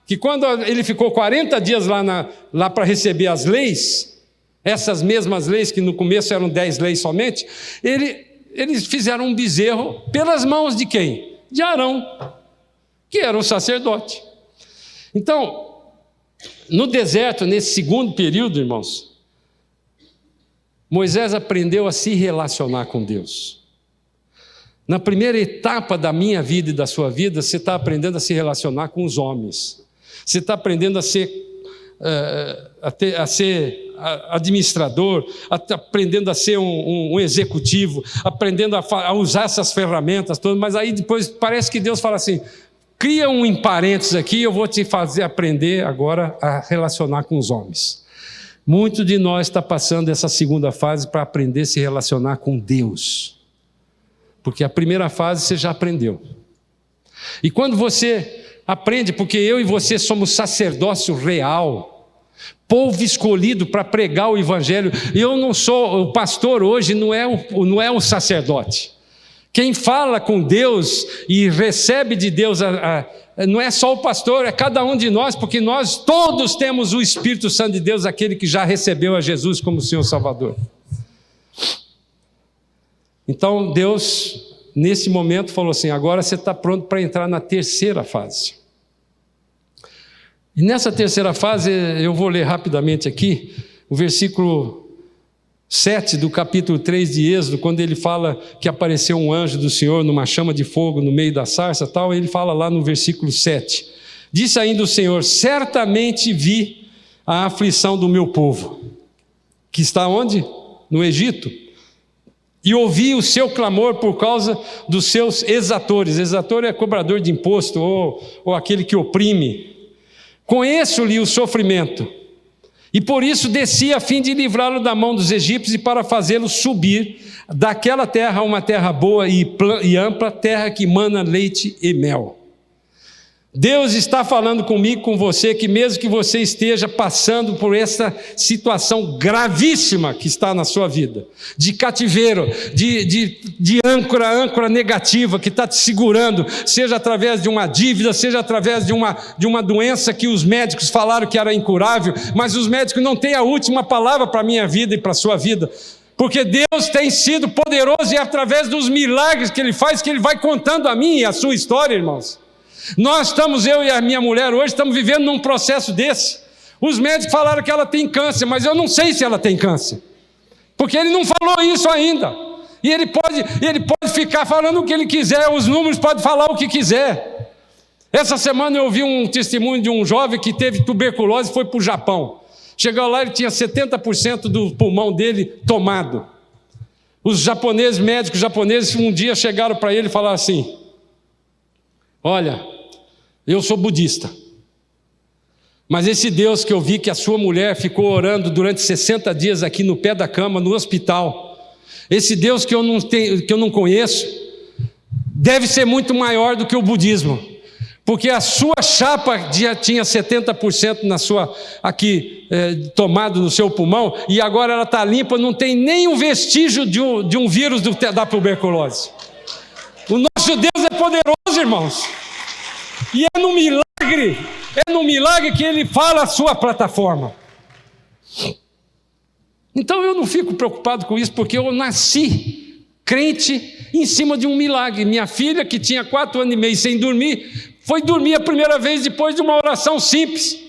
que quando ele ficou 40 dias lá para receber as leis, essas mesmas leis, que no começo eram 10 leis somente, eles fizeram um bezerro pelas mãos de quem? De Arão, que era o sacerdote. Então, no deserto, nesse segundo período, irmãos, Moisés aprendeu a se relacionar com Deus. Na primeira etapa da minha vida e da sua vida, você está aprendendo a se relacionar com os homens. Você está aprendendo a ser administrador, aprendendo a ser um executivo, aprendendo a usar essas ferramentas todas, mas aí depois parece que Deus fala assim: cria um parênteses aqui, eu vou te fazer aprender agora a relacionar com os homens. Muito de nós está passando essa segunda fase para aprender a se relacionar com Deus. Porque a primeira fase você já aprendeu. E quando você aprende, porque eu e você somos sacerdócio real, povo escolhido para pregar o evangelho. Eu não sou, o pastor hoje não é o sacerdote. Quem fala com Deus e recebe de Deus, não é só o pastor, é cada um de nós, porque nós todos temos o Espírito Santo de Deus, aquele que já recebeu a Jesus como Senhor Salvador. Então Deus, nesse momento, falou assim: agora você está pronto para entrar na terceira fase. E nessa terceira fase, eu vou ler rapidamente aqui, o versículo 7 do capítulo 3 de Êxodo, quando ele fala que apareceu um anjo do Senhor numa chama de fogo no meio da sarça, tal, ele fala lá no versículo 7. Disse ainda o Senhor: certamente vi a aflição do meu povo, que está onde? No Egito, e ouvi o seu clamor por causa dos seus exatores. Exator é cobrador de imposto, ou aquele que oprime. Conheço-lhe o sofrimento, e por isso desci a fim de livrá-lo da mão dos egípcios e para fazê-lo subir daquela terra a uma terra boa e ampla, terra que mana leite e mel. Deus está falando comigo, com você, que mesmo que você esteja passando por essa situação gravíssima que está na sua vida, de cativeiro, de âncora negativa que está te segurando, seja através de uma dívida, seja através de uma doença que os médicos falaram que era incurável, mas os médicos não têm a última palavra para a minha vida e para a sua vida, porque Deus tem sido poderoso e é através dos milagres que Ele faz, que Ele vai contando a mim e a sua história, irmãos. Eu e a minha mulher hoje estamos vivendo num processo desse. Os médicos falaram que ela tem câncer, mas eu não sei se ela tem câncer, porque ele não falou isso ainda. E ele pode ficar falando o que ele quiser, os números podem falar o que quiser. Essa semana eu ouvi um testemunho de um jovem que teve tuberculose e foi para o Japão. Chegou lá, ele tinha 70% do pulmão dele tomado. Os médicos japoneses um dia chegaram para ele e falaram assim: olha, eu sou budista, mas esse Deus que eu vi que a sua mulher ficou orando durante 60 dias aqui no pé da cama, no hospital, esse Deus que eu não conheço, deve ser muito maior do que o budismo, porque a sua chapa já tinha 70% tomado no seu pulmão, e agora ela está limpa, não tem nem um vestígio de um vírus da tuberculose. O nosso Deus é poderoso, irmãos, e é no milagre que Ele fala a sua plataforma. Então eu não fico preocupado com isso, porque eu nasci crente em cima de um milagre. Minha filha, que tinha 4 anos e meio sem dormir, foi dormir a primeira vez depois de uma oração simples.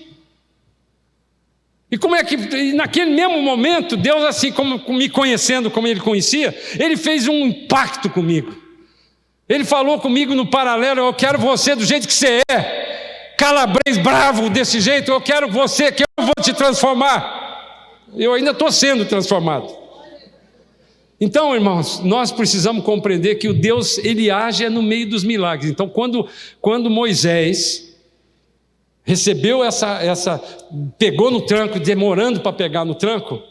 E naquele mesmo momento, Deus, assim como me conhecendo como Ele conhecia, Ele fez um impacto comigo. Ele falou comigo no paralelo: eu quero você do jeito que você é, calabrês bravo desse jeito, eu quero você, que eu vou te transformar. Eu ainda estou sendo transformado. Então, irmãos, nós precisamos compreender que o Deus, Ele age no meio dos milagres. Então, quando Moisés recebeu pegou no tranco, demorando para pegar no tranco,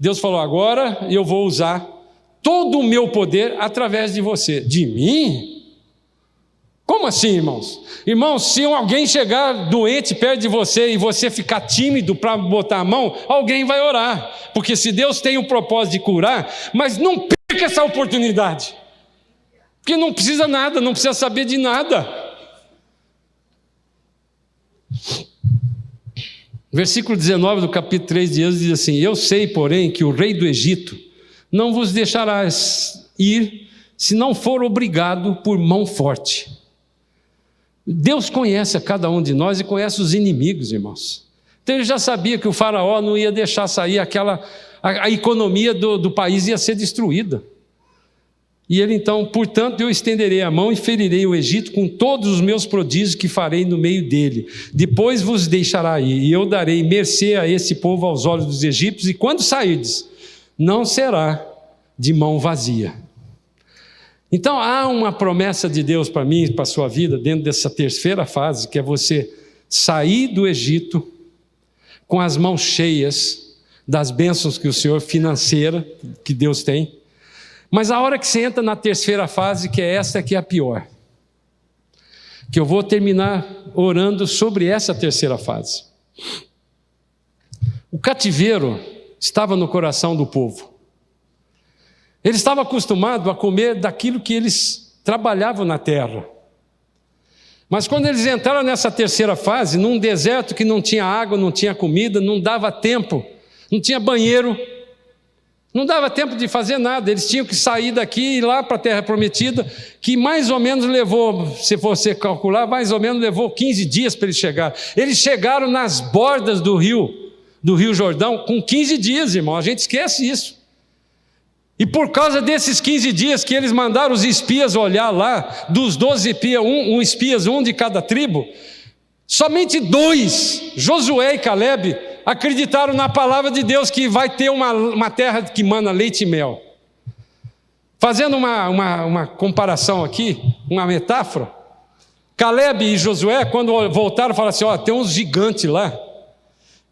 Deus falou: agora eu vou usar todo o meu poder através de você. De mim? Como assim, irmãos? Irmãos, se alguém chegar doente perto de você e você ficar tímido para botar a mão, alguém vai orar. Porque se Deus tem o propósito de curar, mas não perca essa oportunidade. Porque não precisa nada, não precisa saber de nada. Versículo 19 do capítulo 3 de Êxodo diz assim: eu sei, porém, que o rei do Egito não vos deixará ir, se não for obrigado por mão forte. Deus conhece a cada um de nós e conhece os inimigos, irmãos. Então ele já sabia que o faraó não ia deixar sair a economia do país ia ser destruída. E ele então, portanto, eu estenderei a mão e ferirei o Egito com todos os meus prodígios que farei no meio dele. Depois vos deixará ir, e eu darei mercê a esse povo aos olhos dos egípcios, e quando sairdes, não será de mão vazia. Então há uma promessa de Deus para mim e para a sua vida, dentro dessa terceira fase, que é você sair do Egito com as mãos cheias das bênçãos que o Senhor financeira, que Deus tem. Mas a hora que você entra na terceira fase, que é essa que é a pior, que eu vou terminar orando sobre essa terceira fase. O cativeiro estava no coração do povo. Ele estava acostumado a comer daquilo que eles trabalhavam na terra. Mas quando eles entraram nessa terceira fase, num deserto que não tinha água, não tinha comida, não dava tempo, não tinha banheiro, não dava tempo de fazer nada, eles tinham que sair daqui e ir lá para a terra prometida, que mais ou menos levou, se você calcular, mais ou menos levou 15 dias para eles chegarem. Eles chegaram nas bordas do rio Jordão com 15 dias, irmão, a gente esquece isso. E por causa desses 15 dias que eles mandaram os espias olhar lá, dos 12 espias, um de cada tribo, somente 2, Josué e Caleb, acreditaram na palavra de Deus que vai ter uma terra que mana leite e mel. Fazendo uma comparação aqui, uma metáfora, Caleb e Josué, quando voltaram, falaram assim: ó, tem uns gigantes lá,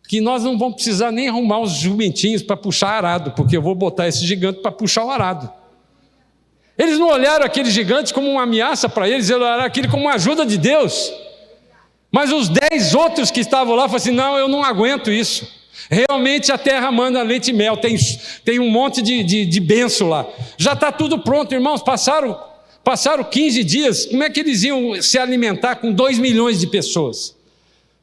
que nós não vamos precisar nem arrumar os jumentinhos para puxar arado, porque eu vou botar esse gigante para puxar o arado. Eles não olharam aquele gigante como uma ameaça para eles, eles olharam aquilo como uma ajuda de Deus. Mas os 10 outros que estavam lá falaram assim: não, eu não aguento isso. Realmente a terra manda leite e mel, tem um monte de benção lá. Já está tudo pronto, irmãos, passaram 15 dias, como é que eles iam se alimentar com 2 milhões de pessoas?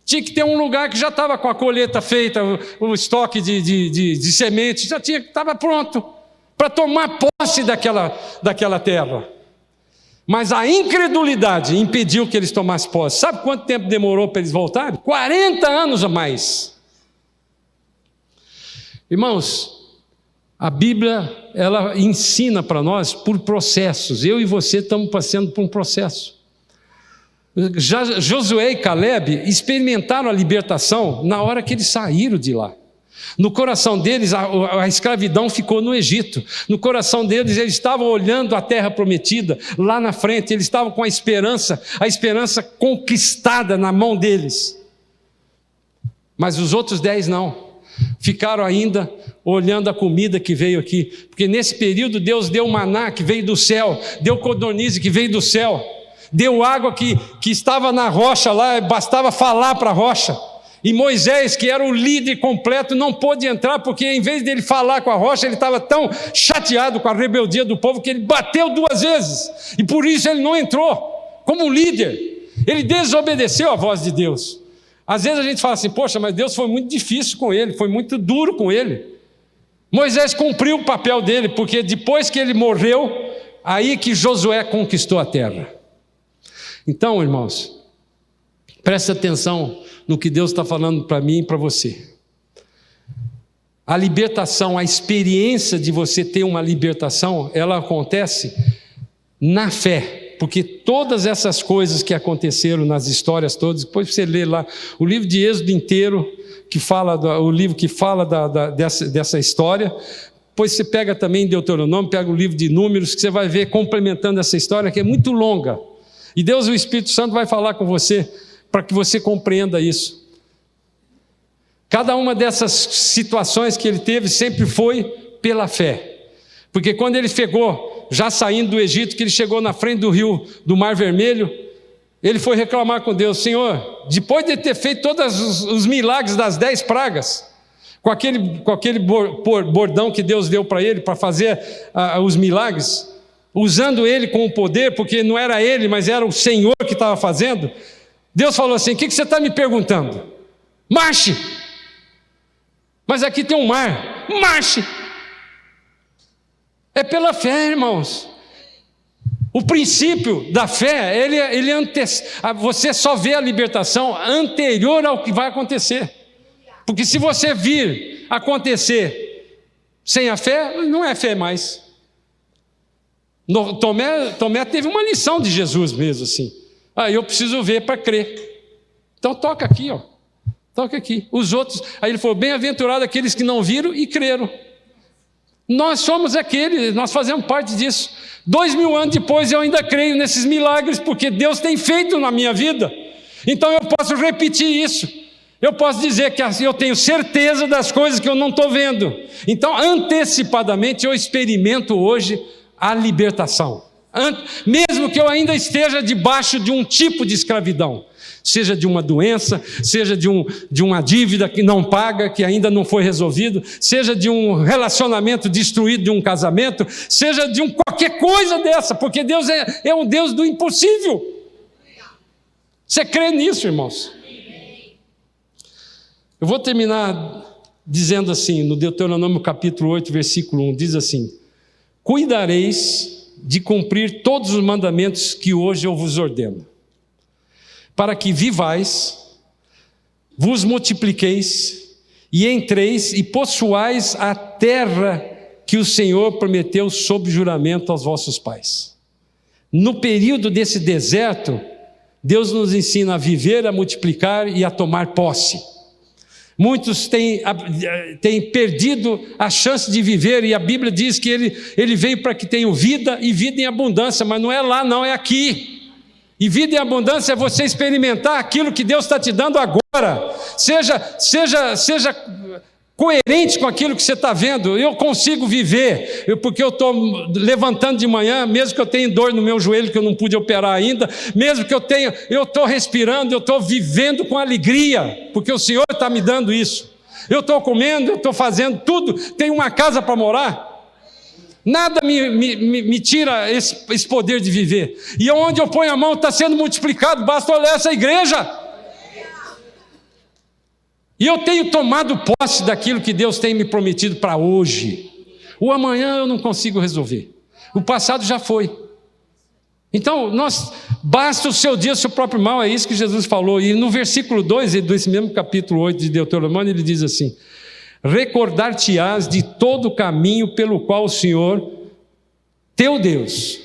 Tinha que ter um lugar que já estava com a colheita feita, o estoque de sementes, estava pronto para tomar posse daquela terra. Mas a incredulidade impediu que eles tomassem posse. Sabe quanto tempo demorou para eles voltarem? 40 anos a mais. Irmãos, a Bíblia, ela ensina para nós por processos. Eu e você estamos passando por um processo. Josué e Caleb experimentaram a libertação na hora que eles saíram de lá. No coração deles, a escravidão ficou no Egito. No coração deles, eles estavam olhando a terra prometida lá na frente. Eles estavam com a esperança conquistada na mão deles. Mas os outros 10 não. Ficaram ainda olhando a comida que veio aqui. Porque nesse período Deus deu maná que veio do céu, deu codorniz que veio do céu, deu água que estava na rocha lá, bastava falar para a rocha. E Moisés, que era o líder completo, não pôde entrar, porque em vez dele falar com a rocha, ele estava tão chateado com a rebeldia do povo, que ele bateu 2 vezes, e por isso ele não entrou, como líder. Ele desobedeceu à voz de Deus. Às vezes a gente fala assim: poxa, mas Deus foi muito difícil com ele, foi muito duro com ele. Moisés cumpriu o papel dele, porque depois que ele morreu, aí que Josué conquistou a terra. Então, irmãos, preste atenção no que Deus está falando para mim e para você. A libertação, a experiência de você ter uma libertação, ela acontece na fé, porque todas essas coisas que aconteceram nas histórias todas, depois você lê lá o livro de Êxodo inteiro, o livro que fala dessa história, depois você pega também Deuteronômio, pega o livro de Números, que você vai ver complementando essa história, que é muito longa, e Deus, o Espírito Santo, vai falar com você, para que você compreenda isso. Cada uma dessas situações que ele teve sempre foi pela fé. Porque quando ele chegou, já saindo do Egito, que ele chegou na frente do rio, do Mar Vermelho, ele foi reclamar com Deus: Senhor, depois de ter feito todos os milagres das 10 pragas, com aquele bordão que Deus deu para ele, para fazer os milagres, usando ele com o poder, porque não era ele, mas era o Senhor que estava fazendo, Deus falou assim: o que você está me perguntando? Marche! Mas aqui tem um mar, marche! É pela fé, irmãos. O princípio da fé, você só vê a libertação anterior ao que vai acontecer. Porque se você vir acontecer sem a fé, não é fé mais. Tomé teve uma lição de Jesus mesmo assim. Eu preciso ver para crer. Então toca aqui, ó. Toca aqui. Os outros, aí ele falou: bem-aventurado aqueles que não viram e creram. Nós somos aqueles, nós fazemos parte disso. 2000 anos depois eu ainda creio nesses milagres, porque Deus tem feito na minha vida. Então eu posso repetir isso. Eu posso dizer que eu tenho certeza das coisas que eu não estou vendo. Então, antecipadamente, eu experimento hoje a libertação. Mesmo que eu ainda esteja debaixo de um tipo de escravidão, seja de uma doença, seja de uma dívida que não paga, que ainda não foi resolvido, seja de um relacionamento destruído, de um casamento, seja de qualquer coisa dessa, porque Deus é um Deus do impossível. Você crê nisso, irmãos? Eu vou terminar dizendo assim, no Deuteronômio capítulo 8, versículo 1, diz assim: cuidareis de cumprir todos os mandamentos que hoje eu vos ordeno, para que vivais, vos multipliqueis, e entreis e possuais a terra que o Senhor prometeu sob juramento aos vossos pais. No período desse deserto, Deus nos ensina a viver, a multiplicar e a tomar posse. Muitos têm perdido a chance de viver, e a Bíblia diz que ele veio para que tenham vida e vida em abundância, mas não é lá, não, é aqui. E vida em abundância é você experimentar aquilo que Deus está te dando agora. Seja coerente com aquilo que você está vendo. Eu consigo viver, porque eu estou levantando de manhã, mesmo que eu tenha dor no meu joelho que eu não pude operar ainda, mesmo que eu estou respirando, eu estou vivendo com alegria, porque o Senhor está me dando isso. Eu estou comendo, eu estou fazendo tudo, tenho uma casa para morar. Nada me tira esse poder de viver. E onde eu ponho a mão está sendo multiplicado, basta olhar essa igreja. E eu tenho tomado posse daquilo que Deus tem me prometido para hoje. O amanhã eu não consigo resolver. O passado já foi. Então, basta o seu dia, o seu próprio mal, é isso que Jesus falou. E no versículo 2, desse mesmo capítulo 8 de Deuteronômio, ele diz assim: recordar-te-ás de todo o caminho pelo qual o Senhor, teu Deus,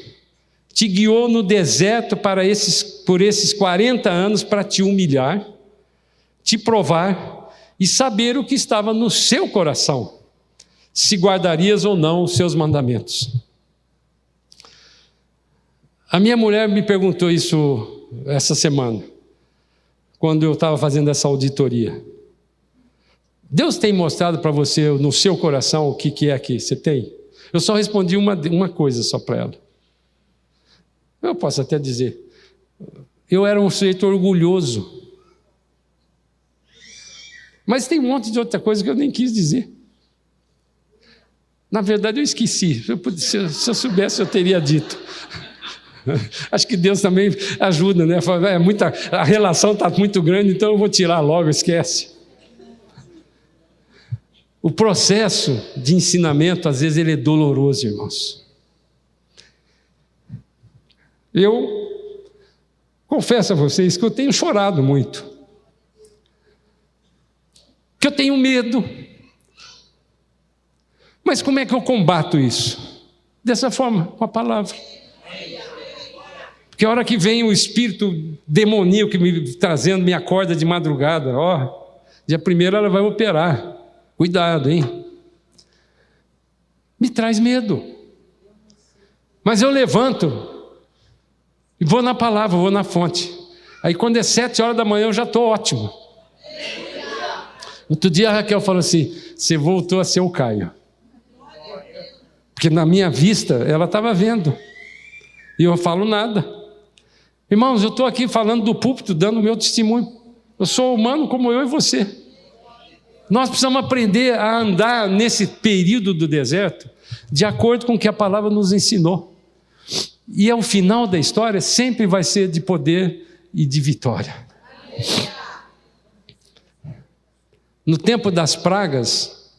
te guiou no deserto por esses 40 anos para te humilhar, te provar e saber o que estava no seu coração, se guardarias ou não os seus mandamentos. A minha mulher me perguntou isso essa semana, quando eu estava fazendo essa auditoria. Deus tem mostrado para você no seu coração o que é que você tem? Eu só respondi uma coisa só para ela. Eu posso até dizer, eu era um sujeito orgulhoso. Mas tem um monte de outra coisa que eu nem quis dizer. Na verdade, eu esqueci. Se eu soubesse, eu teria dito. Acho que Deus também ajuda, né? A relação está muito grande, então eu vou tirar logo, esquece. O processo de ensinamento, às vezes, ele é doloroso, irmãos. Eu confesso a vocês que eu tenho chorado muito. Que eu tenho medo. Mas como é que eu combato isso? Dessa forma, com a palavra. Porque a hora que vem o espírito demoníaco me acorda de madrugada, dia 1º ela vai operar. Cuidado, hein? Me traz medo. Mas eu levanto e vou na palavra, vou na fonte. Aí quando é 7 horas da manhã eu já estou ótimo. Outro dia a Raquel falou assim: você voltou a ser o Caio. Porque na minha vista ela estava vendo. E eu não falo nada. Irmãos, eu estou aqui falando do púlpito, dando o meu testemunho. Eu sou humano como eu e você. Nós precisamos aprender a andar nesse período do deserto de acordo com o que a palavra nos ensinou. E o final da história sempre vai ser de poder e de vitória. No tempo das pragas,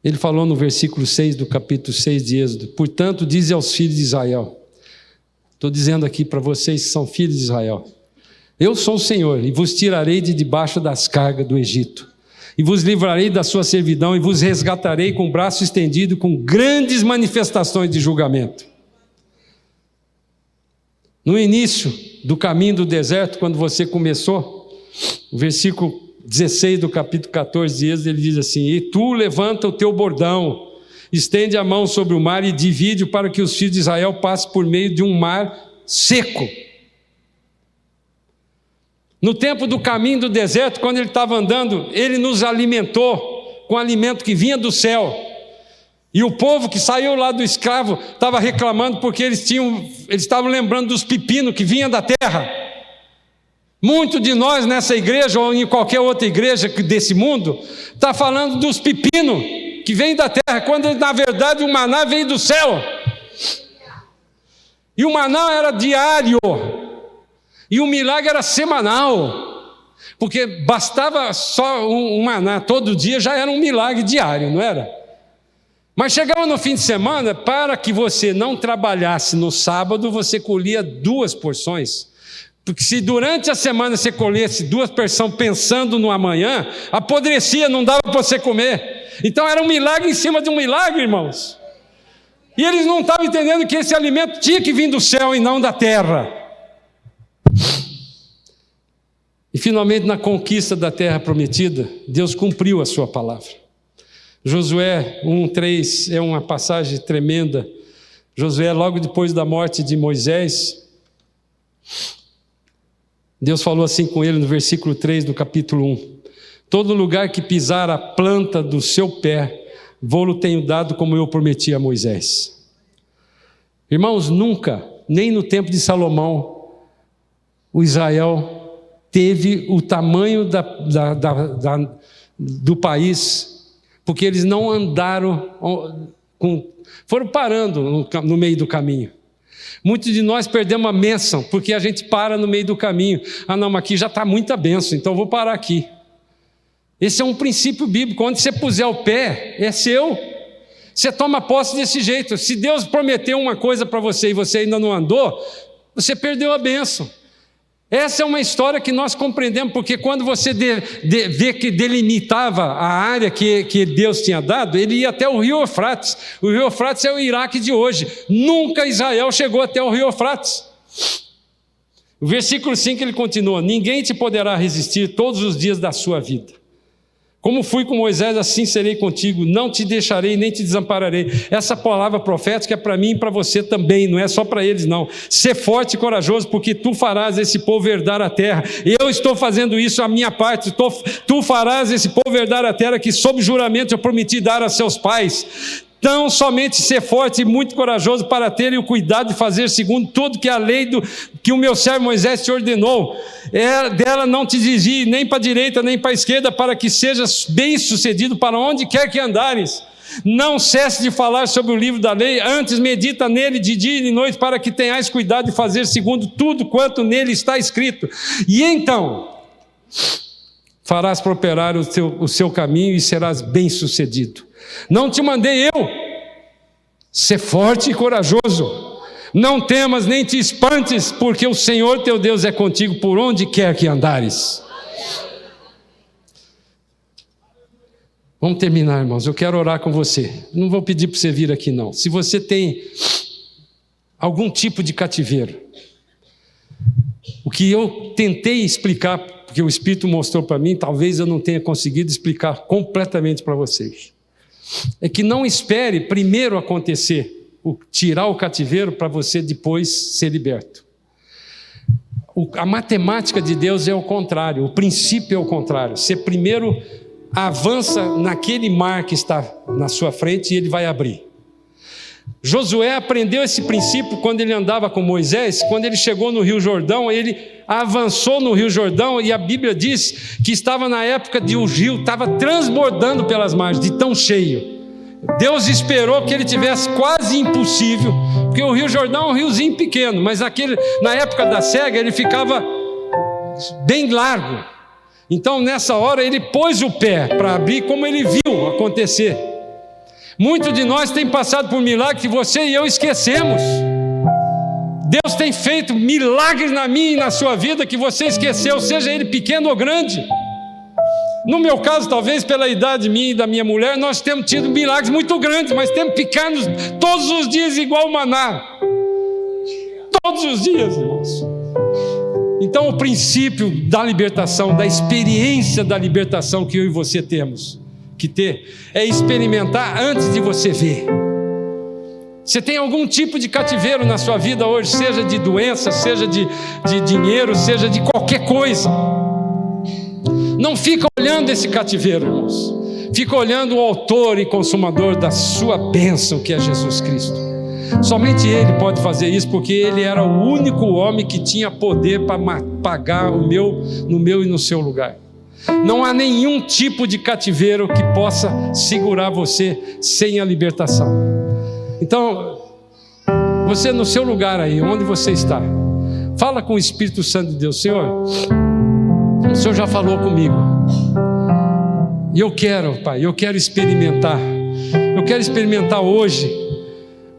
ele falou no versículo 6 do capítulo 6 de Êxodo: portanto, diz aos filhos de Israel, estou dizendo aqui para vocês que são filhos de Israel, eu sou o Senhor, e vos tirarei de debaixo das cargas do Egito, e vos livrarei da sua servidão, e vos resgatarei com o braço estendido, com grandes manifestações de julgamento. No início do caminho do deserto, quando você começou, o versículo 16 do capítulo 14 de Êxodo, ele diz assim: e tu levanta o teu bordão, estende a mão sobre o mar e divide para que os filhos de Israel passem por meio de um mar seco. No tempo do caminho do deserto, quando ele estava andando, ele nos alimentou com alimento que vinha do céu. E o povo que saiu lá do escravo estava reclamando porque eles estavam lembrando dos pepinos que vinham da terra. Muito de nós nessa igreja ou em qualquer outra igreja desse mundo está falando dos pepinos que vêm da terra, quando na verdade o maná veio do céu. E o maná era diário, e o milagre era semanal, porque bastava só um maná todo dia, já era um milagre diário, não era? Mas chegava no fim de semana, para que você não trabalhasse no sábado, você colhia 2 porções. Porque se durante a semana você colhesse 2 porções pensando no amanhã, apodrecia, não dava para você comer. Então era um milagre em cima de um milagre, irmãos. E eles não estavam entendendo que esse alimento tinha que vir do céu e não da terra. E finalmente, na conquista da terra prometida, Deus cumpriu a sua palavra. Josué 1:3 é uma passagem tremenda. Josué, logo depois da morte de Moisés, Deus falou assim com ele no versículo 3 do capítulo 1: todo lugar que pisar a planta do seu pé, vou-lo tenho dado como eu prometi a Moisés. Irmãos, nunca, nem no tempo de Salomão, o Israel teve o tamanho do país, porque eles não andaram, foram parando no meio do caminho. Muitos de nós perdemos a bênção, porque a gente para no meio do caminho. Ah não, mas aqui já está muita bênção, então eu vou parar aqui. Esse é um princípio bíblico: onde você puser o pé, é seu. Você toma posse desse jeito. Se Deus prometeu uma coisa para você e você ainda não andou, você perdeu a bênção. Essa é uma história que nós compreendemos, porque quando você vê que delimitava a área que Deus tinha dado, ele ia até o rio Eufrates. O rio Eufrates é o Iraque de hoje. Nunca Israel chegou até o rio Eufrates. O versículo 5 ele continua: ninguém te poderá resistir todos os dias da sua vida. Como fui com Moisés, assim serei contigo, não te deixarei nem te desampararei. Essa palavra profética é para mim e para você também, não é só para eles não. Ser forte e corajoso, porque tu farás esse povo herdar a terra. Eu estou fazendo isso à minha parte. Tu farás esse povo herdar a terra que sob juramento eu prometi dar a seus pais. Então, somente ser forte e muito corajoso para ter o cuidado de fazer segundo tudo que a lei que o meu servo Moisés te ordenou. Dela não te desvie nem para a direita nem para a esquerda, para que sejas bem sucedido para onde quer que andares. Não cesse de falar sobre o livro da lei, antes medita nele de dia e de noite, para que tenhais cuidado de fazer segundo tudo quanto nele está escrito. E então farás prosperar o seu caminho e serás bem sucedido. Não te mandei eu? Ser forte e corajoso. Não temas nem te espantes, porque o Senhor teu Deus é contigo por onde quer que andares. Vamos terminar, irmãos. Eu quero orar com você. Não vou pedir para você vir aqui, não. Se você tem algum tipo de cativeiro, o que eu tentei explicar, porque o Espírito mostrou para mim, talvez eu não tenha conseguido explicar completamente para vocês. É que não espere primeiro acontecer, tirar o cativeiro para você depois ser liberto. A matemática de Deus é o contrário, o princípio é o contrário. Você primeiro avança naquele mar que está na sua frente e ele vai abrir. Josué aprendeu esse princípio quando ele andava com Moisés. Quando ele chegou no Rio Jordão, ele avançou no Rio Jordão, e a Bíblia diz que estava na época de o rio estava transbordando pelas margens, de tão cheio. Deus esperou que ele tivesse quase impossível, porque o Rio Jordão é um riozinho pequeno, mas na época da cega ele ficava bem largo. Então nessa hora ele pôs o pé para abrir, como ele viu acontecer. Muitos de nós têm passado por milagres que você e eu esquecemos. Deus tem feito milagres na minha e na sua vida que você esqueceu, seja ele pequeno ou grande. No meu caso, talvez pela idade minha e da minha mulher, nós temos tido milagres muito grandes, mas temos pequenos todos os dias igual maná. Todos os dias, irmãos. Então o princípio da libertação, da experiência da libertação que eu e você temos que ter, é experimentar antes de você ver. Você tem algum tipo de cativeiro na sua vida hoje, seja de doença, seja de dinheiro, seja de qualquer coisa. Não fica olhando esse cativeiro, irmãos. Fica olhando o autor e consumador da sua bênção, que é Jesus Cristo. Somente Ele pode fazer isso, porque Ele era o único homem que tinha poder para pagar no meu e no seu lugar. Não há nenhum tipo de cativeiro que possa segurar você sem a libertação. Então, você no seu lugar aí, onde você está, fala com o Espírito Santo de Deus: Senhor, o Senhor já falou comigo, e eu quero, Pai, eu quero experimentar hoje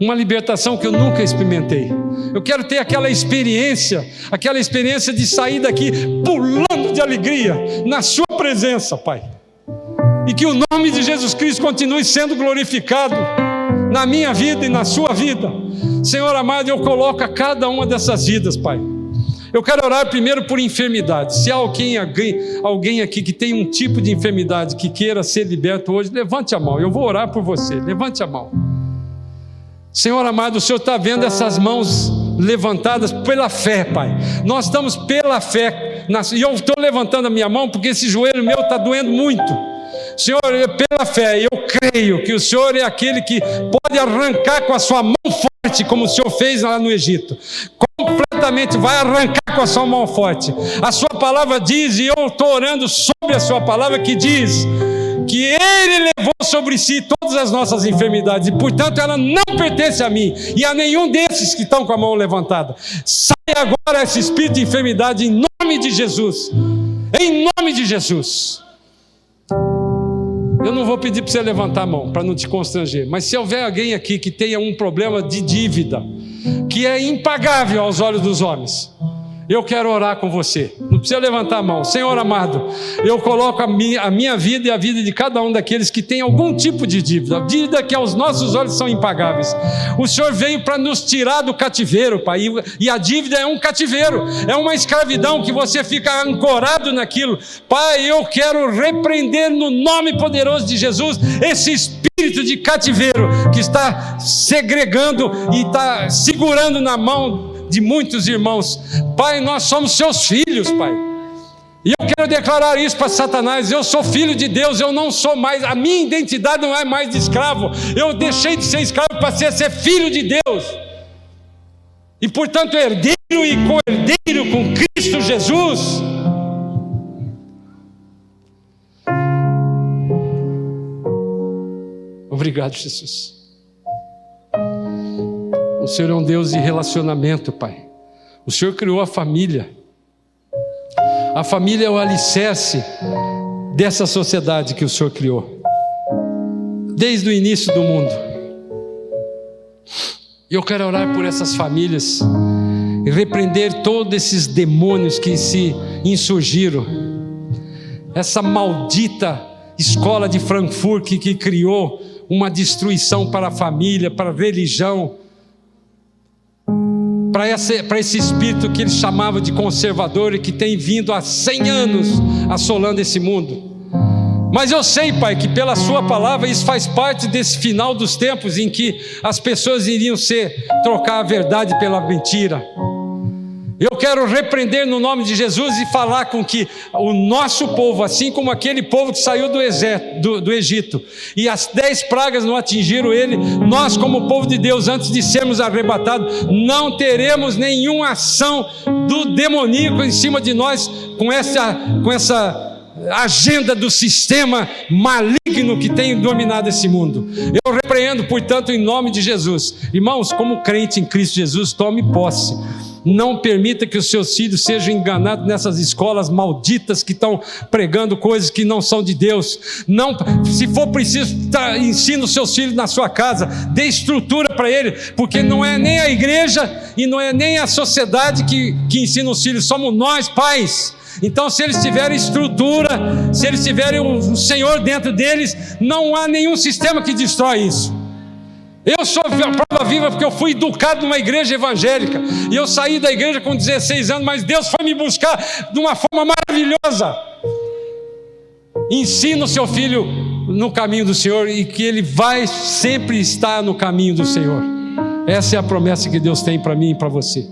uma libertação que eu nunca experimentei. Eu quero ter aquela experiência de sair daqui pulando de alegria na sua presença, Pai, e que o nome de Jesus Cristo continue sendo glorificado na minha vida e na sua vida. Senhor amado, eu coloco a cada uma dessas vidas, Pai. Eu quero orar primeiro por enfermidade. Se há alguém aqui que tem um tipo de enfermidade que queira ser liberto hoje, levante a mão, eu vou orar por você. Levante a mão. Senhor amado, o Senhor está vendo essas mãos levantadas pela fé, Pai. Nós estamos pela fé, e eu estou levantando a minha mão porque esse joelho meu está doendo muito. Senhor, pela fé, eu creio que o Senhor é aquele que pode arrancar com a sua mão forte, como o Senhor fez lá no Egito. Completamente, vai arrancar com a sua mão forte. A sua palavra diz, e eu estou orando sobre a sua palavra, que diz que Ele levou sobre si todas as nossas enfermidades, e portanto ela não pertence a mim e a nenhum desses que estão com a mão levantada. Sai agora esse espírito de enfermidade em nome de Jesus. Em nome de Jesus. Eu não vou pedir para você levantar a mão, para não te constranger, mas se houver alguém aqui que tenha um problema de dívida, que é impagável aos olhos dos homens, eu quero orar com você. Não precisa levantar a mão. Senhor amado, eu coloco a minha vida e a vida de cada um daqueles que tem algum tipo de dívida que aos nossos olhos são impagáveis. O Senhor veio para nos tirar do cativeiro, Pai, e a dívida é um cativeiro, é uma escravidão que você fica ancorado naquilo. Pai, eu quero repreender no nome poderoso de Jesus esse espírito de cativeiro que está segregando e está segurando na mão de muitos irmãos. Pai, nós somos seus filhos, Pai, e eu quero declarar isso para Satanás: eu sou filho de Deus, eu não sou mais, a minha identidade não é mais de escravo, eu deixei de ser escravo para ser filho de Deus, e portanto herdeiro e co-herdeiro com Cristo Jesus. Obrigado, Jesus. O Senhor é um Deus de relacionamento, Pai. O Senhor criou a família. A família é o alicerce dessa sociedade que o Senhor criou, desde o início do mundo. E eu quero orar por essas famílias e repreender todos esses demônios que se insurgiram. Essa maldita escola de Frankfurt que criou uma destruição para a família, para a religião, para esse espírito que eles chamavam de conservador e que tem vindo há 100 anos assolando esse mundo. Mas eu sei, Pai, que pela sua palavra isso faz parte desse final dos tempos em que as pessoas iriam trocar a verdade pela mentira. Eu quero repreender no nome de Jesus e falar com que o nosso povo, assim como aquele povo que saiu do Egito, e as 10 pragas não atingiram ele, nós como povo de Deus, antes de sermos arrebatados, não teremos nenhuma ação do demoníaco em cima de nós, com essa agenda do sistema maligno que tem dominado esse mundo. Eu repreendo, portanto, em nome de Jesus. Irmãos, como crente em Cristo Jesus, tome posse. Não permita que os seus filhos sejam enganados nessas escolas malditas que estão pregando coisas que não são de Deus. Não, se for preciso, ensina os seus filhos na sua casa, dê estrutura para eles, porque não é nem a igreja e não é nem a sociedade que ensina os filhos, somos nós, pais. Então, se eles tiverem estrutura, se eles tiverem o Senhor dentro deles, não há nenhum sistema que destrói isso. Eu sou a prova viva porque eu fui educado numa igreja evangélica, e eu saí da igreja com 16 anos, mas Deus foi me buscar de uma forma maravilhosa. Ensina o seu filho no caminho do Senhor, e que ele vai sempre estar no caminho do Senhor. Essa é a promessa que Deus tem para mim e para você.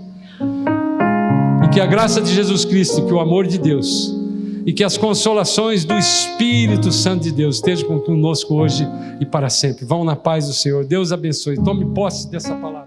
E que a graça de Jesus Cristo, que o amor de Deus e que as consolações do Espírito Santo de Deus estejam conosco hoje e para sempre. Vão na paz do Senhor. Deus abençoe. Tome posse dessa palavra.